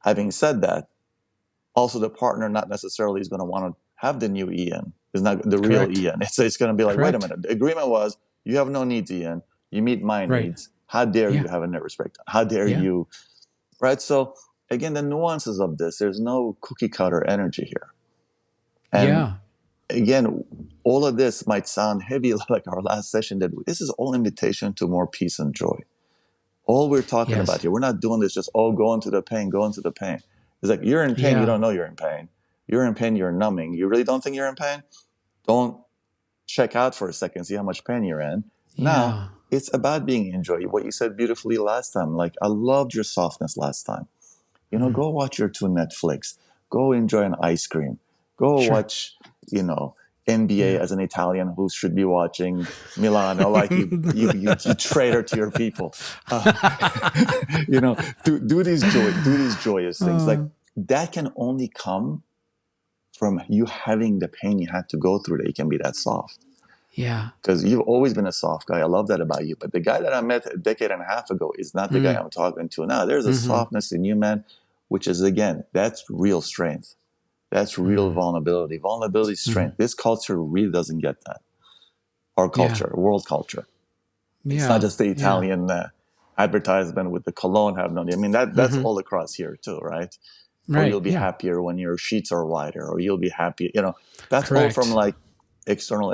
having said that, also the partner not necessarily is going to want to have the new Ian. It's not the real Ian. It's going to be like, wait a minute. The agreement was, you have no needs, Ian. You meet my needs. How dare you have a net respect? How dare you? Right? So, again, the nuances of this, there's no cookie cutter energy here. And again, all of this might sound heavy like our last session did. This is all invitation to more peace and joy. All we're talking about here, we're not doing this just, go into the pain, go into the pain. It's like, you're in pain, you don't know you're in pain. You're in pain, you're numbing. You really don't think you're in pain? Don't check out for a second, see how much pain you're in. Now, it's about being enjoyed. What you said beautifully last time, I loved your softness last time. Go watch your 2 Netflix. Go enjoy an ice cream. Go watch, NBA as an Italian who should be watching Milano, you traitor to your people. Do these joyous things. That can only come from you having the pain you had to go through that you can be that soft. Yeah. Because you've always been a soft guy. I love that about you. But the guy that I met a decade and a half ago is not the guy I'm talking to now. There's a softness in you, man, which is, again, that's real strength. That's real vulnerability. Vulnerability is strength. This culture really doesn't get that. Our culture, world culture. It's not just the Italian advertisement with the cologne have no. I mean, that's all across here too, right? or Right. you'll be Yeah. happier when your sheets are wider, or you'll be happy. That's all Correct. from like external.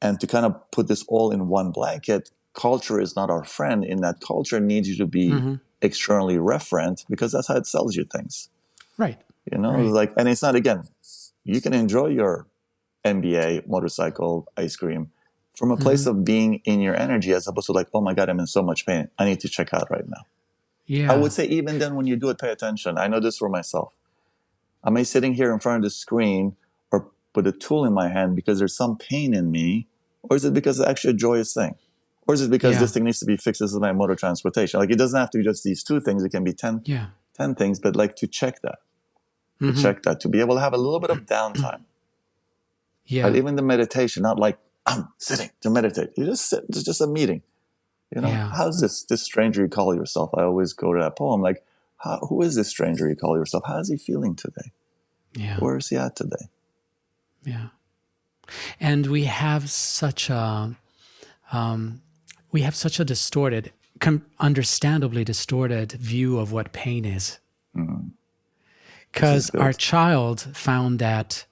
And to kind of put this all in one blanket, culture is not our friend. In that, culture needs you to be externally referent, because that's how it sells you things. Right. Like, and it's not, again, you can enjoy your MBA, motorcycle, ice cream from a place of being in your energy, as opposed to like, oh my God, I'm in so much pain, I need to check out right now. Yeah. I would say even then, when you do it, pay attention. I know this for myself. Am I sitting here in front of the screen or with a tool in my hand because there's some pain in me? Or is it because it's actually a joyous thing? Or is it because this thing needs to be fixed? This is my mode of transportation. Like, it doesn't have to be just these two things. It can be 10 things, but like, to check that, to be able to have a little bit of downtime. Yeah. Right? Even the meditation, not like, I'm sitting to meditate. You just sit. It's just a meeting. How's this stranger you call yourself? I always go to that poem. Like, who is this stranger you call yourself? How is he feeling today? Yeah. Where is he at today? Yeah. And we have such a distorted, understandably distorted view of what pain is. Because our child found that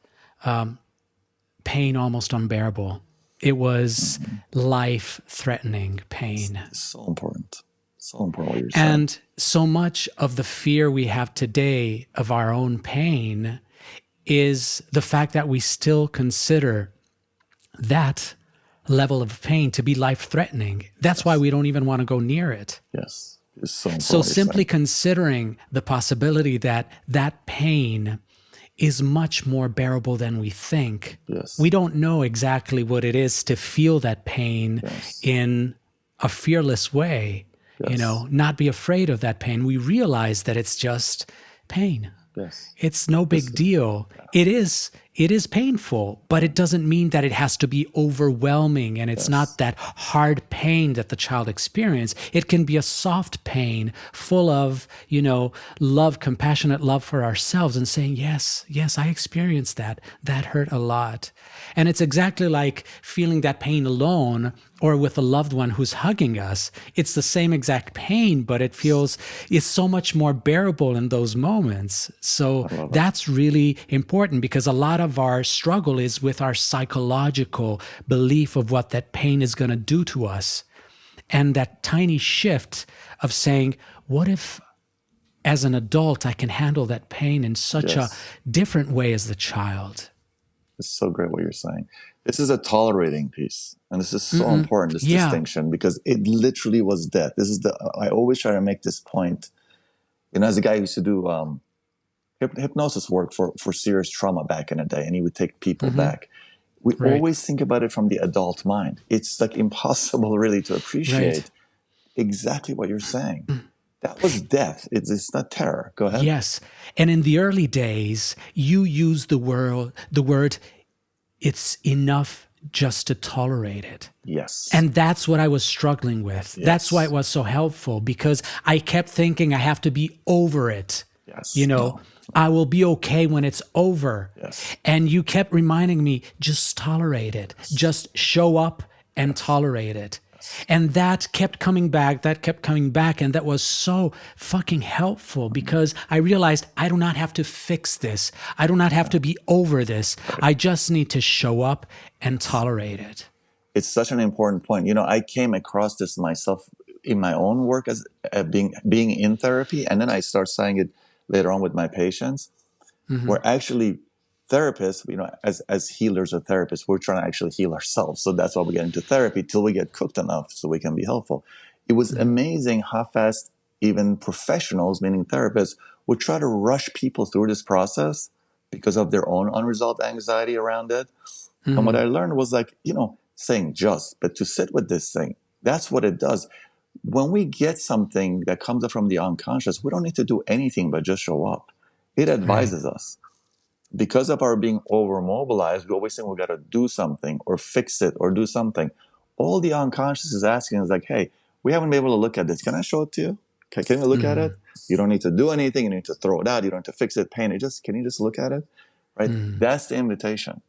pain almost unbearable. It was life-threatening pain. It's so important. So important what you're saying. And so much of the fear we have today of our own pain is the fact that we still consider that level of pain to be life-threatening. That's why we don't even want to go near it. Yes. It's so important. So simply considering the possibility that that pain is much more bearable than we think. Yes. We don't know exactly what it is to feel that pain in a fearless way, not be afraid of that pain. We realize that it's just pain. Yes. It's no big deal. It is painful, but it doesn't mean that it has to be overwhelming, and it's not that hard pain that the child experienced. It can be a soft pain full of, love, compassionate love for ourselves, and saying, yes, I experienced that. That hurt a lot. And it's exactly like feeling that pain alone or with a loved one who's hugging us. It's the same exact pain, but it's so much more bearable in those moments. So that's really important, because a lot of our struggle is with our psychological belief of what that pain is going to do to us. And that tiny shift of saying, what if as an adult I can handle that pain in such a different way as the child? It's so great what you're saying. This is a tolerating piece. And this is so important, this distinction, because it literally was death. I always try to make this point. As a guy who used to do hypnosis work for serious trauma back in the day, and he would take people back. We always think about it from the adult mind. It's like impossible really to appreciate exactly what you're saying. That was death. It's not terror. Go ahead. Yes. And in the early days, you used the word, it's enough just to tolerate it. Yes. And that's what I was struggling with. Yes. That's why it was so helpful, because I kept thinking I have to be over it. Yes. I will be okay when it's over. Yes. And you kept reminding me, just tolerate it. Just show up and tolerate it. And that kept coming back. And that was so fucking helpful, because I realized I do not have to fix this. I do not have to be over this. I just need to show up and tolerate it. It's such an important point. I came across this myself in my own work as being in therapy. And then I start saying it later on with my patients, where actually therapists, as healers or therapists, we're trying to actually heal ourselves. So that's why we get into therapy, till we get cooked enough so we can be helpful. It was amazing how fast even professionals, meaning therapists, would try to rush people through this process because of their own unresolved anxiety around it. And what I learned was saying but to sit with this thing, that's what it does. When we get something that comes up from the unconscious, we don't need to do anything but just show up. It advises us. Because of our being over-mobilized, we always think we got to do something or fix it or do something. All the unconscious is asking is like, hey, we haven't been able to look at this. Can I show it to you? Can you look at it? You don't need to do anything. You need to throw it out. You don't have to fix it, paint it. Can you just look at it? Right? That's the invitation.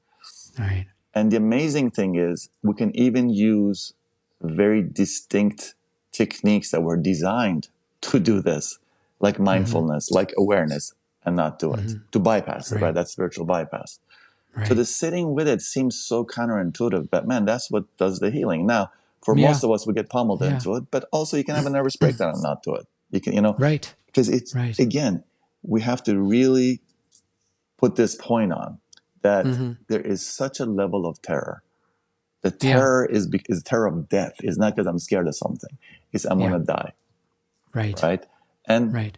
Right. And the amazing thing is we can even use very distinct techniques that were designed to do this. like mindfulness, like awareness, and not do it, to bypass it, right? That's spiritual bypass. Right. So the sitting with it seems so counterintuitive, but man, that's what does the healing. Now, for most of us, we get pummeled into it, but also you can have a nervous breakdown and not do it. You can, right. Because it's, again, we have to really put this point on that there is such a level of terror. The terror is terror of death. It's not because I'm scared of something. It's I'm going to die. Right. And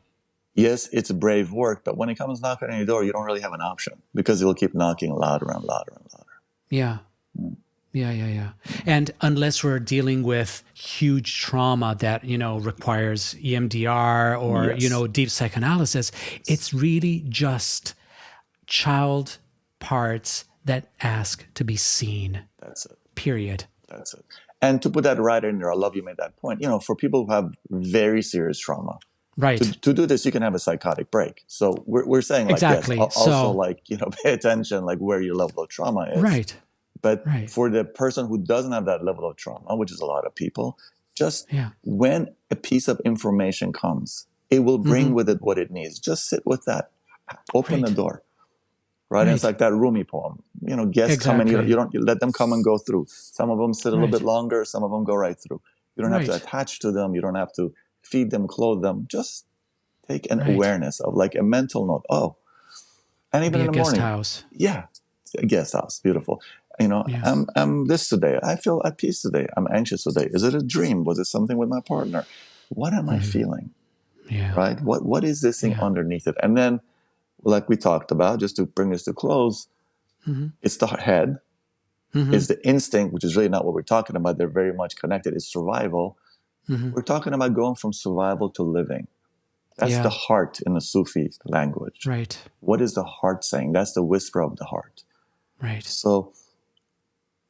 yes, it's brave work, but when it comes knocking on your door, you don't really have an option because it will keep knocking louder and louder and louder. Yeah. Yeah. And unless we're dealing with huge trauma that, requires EMDR or, deep psychoanalysis, it's really just child parts that ask to be seen. That's it. Period. That's it. And to put that right in there, I love you made that point. For people who have very serious trauma, right? To do this, you can have a psychotic break. So we're saying like exactly. Yes, also pay attention like where your level of trauma is. Right. But for the person who doesn't have that level of trauma, which is a lot of people, just when a piece of information comes, it will bring with it what it needs. Just sit with that. Open the door. Right? And it's like that Rumi poem. Guests come and you don't let them come and go through. Some of them sit a little bit longer. Some of them go right through. You don't have to attach to them. You don't have to feed them, clothe them. Just take an awareness of like a mental note. Oh, and even in the morning. House. Yeah, a guest house. Beautiful. I'm this today. I feel at peace today. I'm anxious today. Is it a dream? Was it something with my partner? What am I feeling? Yeah. Right? What is this thing underneath it? And then, like we talked about, just to bring this to close, it's the head, it's the instinct, which is really not what we're talking about. They're very much connected. It's survival. We're talking about going from survival to living. That's the heart in the Sufi language. Right. What is the heart saying? That's the whisper of the heart. Right. So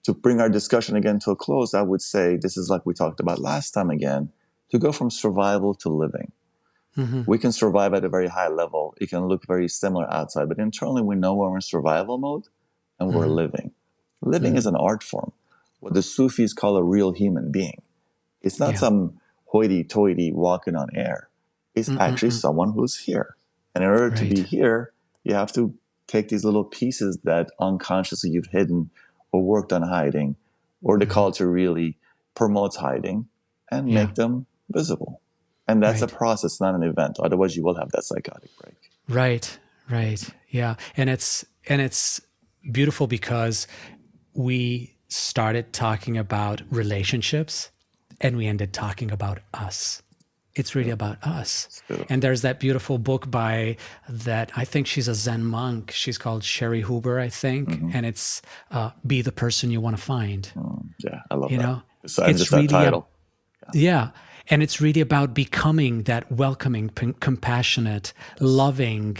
to bring our discussion again to a close, I would say this is like we talked about last time again, to go from survival to living. We can survive at a very high level. It can look very similar outside, but internally we know we're in survival mode and we're living. Living is an art form, what the Sufis call a real human being. It's not some hoity-toity walking on air. It's actually someone who's here. And in order to be here, you have to take these little pieces that unconsciously you've hidden or worked on hiding, or the culture really promotes hiding, and make them visible. And that's a process, not an event. Otherwise, you will have that psychotic break. Right. Yeah. And it's beautiful because we started talking about relationships and we ended talking about us. It's really about us. And there's that beautiful book by that, I think she's a Zen monk. She's called Sherry Huber, I think. And it's Be the Person You Want to Find. Yeah, I love that. It's just really that title. And it's really about becoming that welcoming, compassionate, loving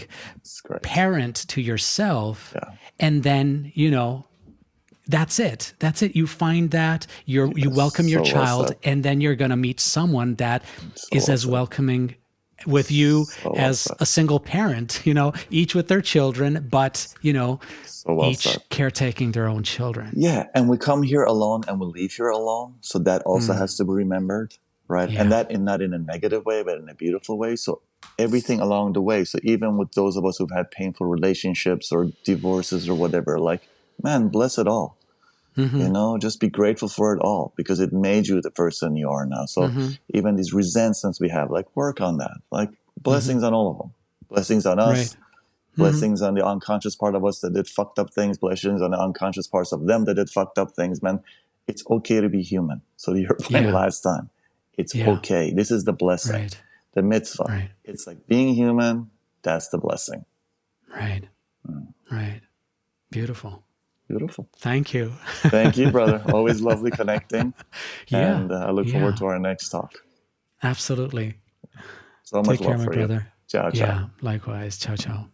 parent to yourself. Yeah. And then, that's it. You find that you welcome your child, and then you're going to meet someone that is as welcoming with you as a single parent, each with their children, but, each caretaking their own children. Yeah. And we come here alone and we leave here alone. So that also has to be remembered. Right. Yeah. And that not in a negative way, but in a beautiful way. So everything along the way. So even with those of us who've had painful relationships or divorces or whatever, like, man, bless it all. Just be grateful for it all because it made you the person you are now. So even these resentments we have, like, work on that. Like, blessings on all of them. Blessings on us. Blessings on the unconscious part of us that did fucked up things. Blessings on the unconscious parts of them that did fucked up things. Man, it's okay to be human. So to your point last time. It's okay. This is the blessing, the mitzvah. Right. It's like being human. That's the blessing. Right. Right. Beautiful. Thank you. Thank you. Thank you, brother. Always lovely connecting. And I look forward to our next talk. Absolutely. So much Take care, love my for brother. You. Ciao, ciao. Yeah, likewise. Ciao, ciao.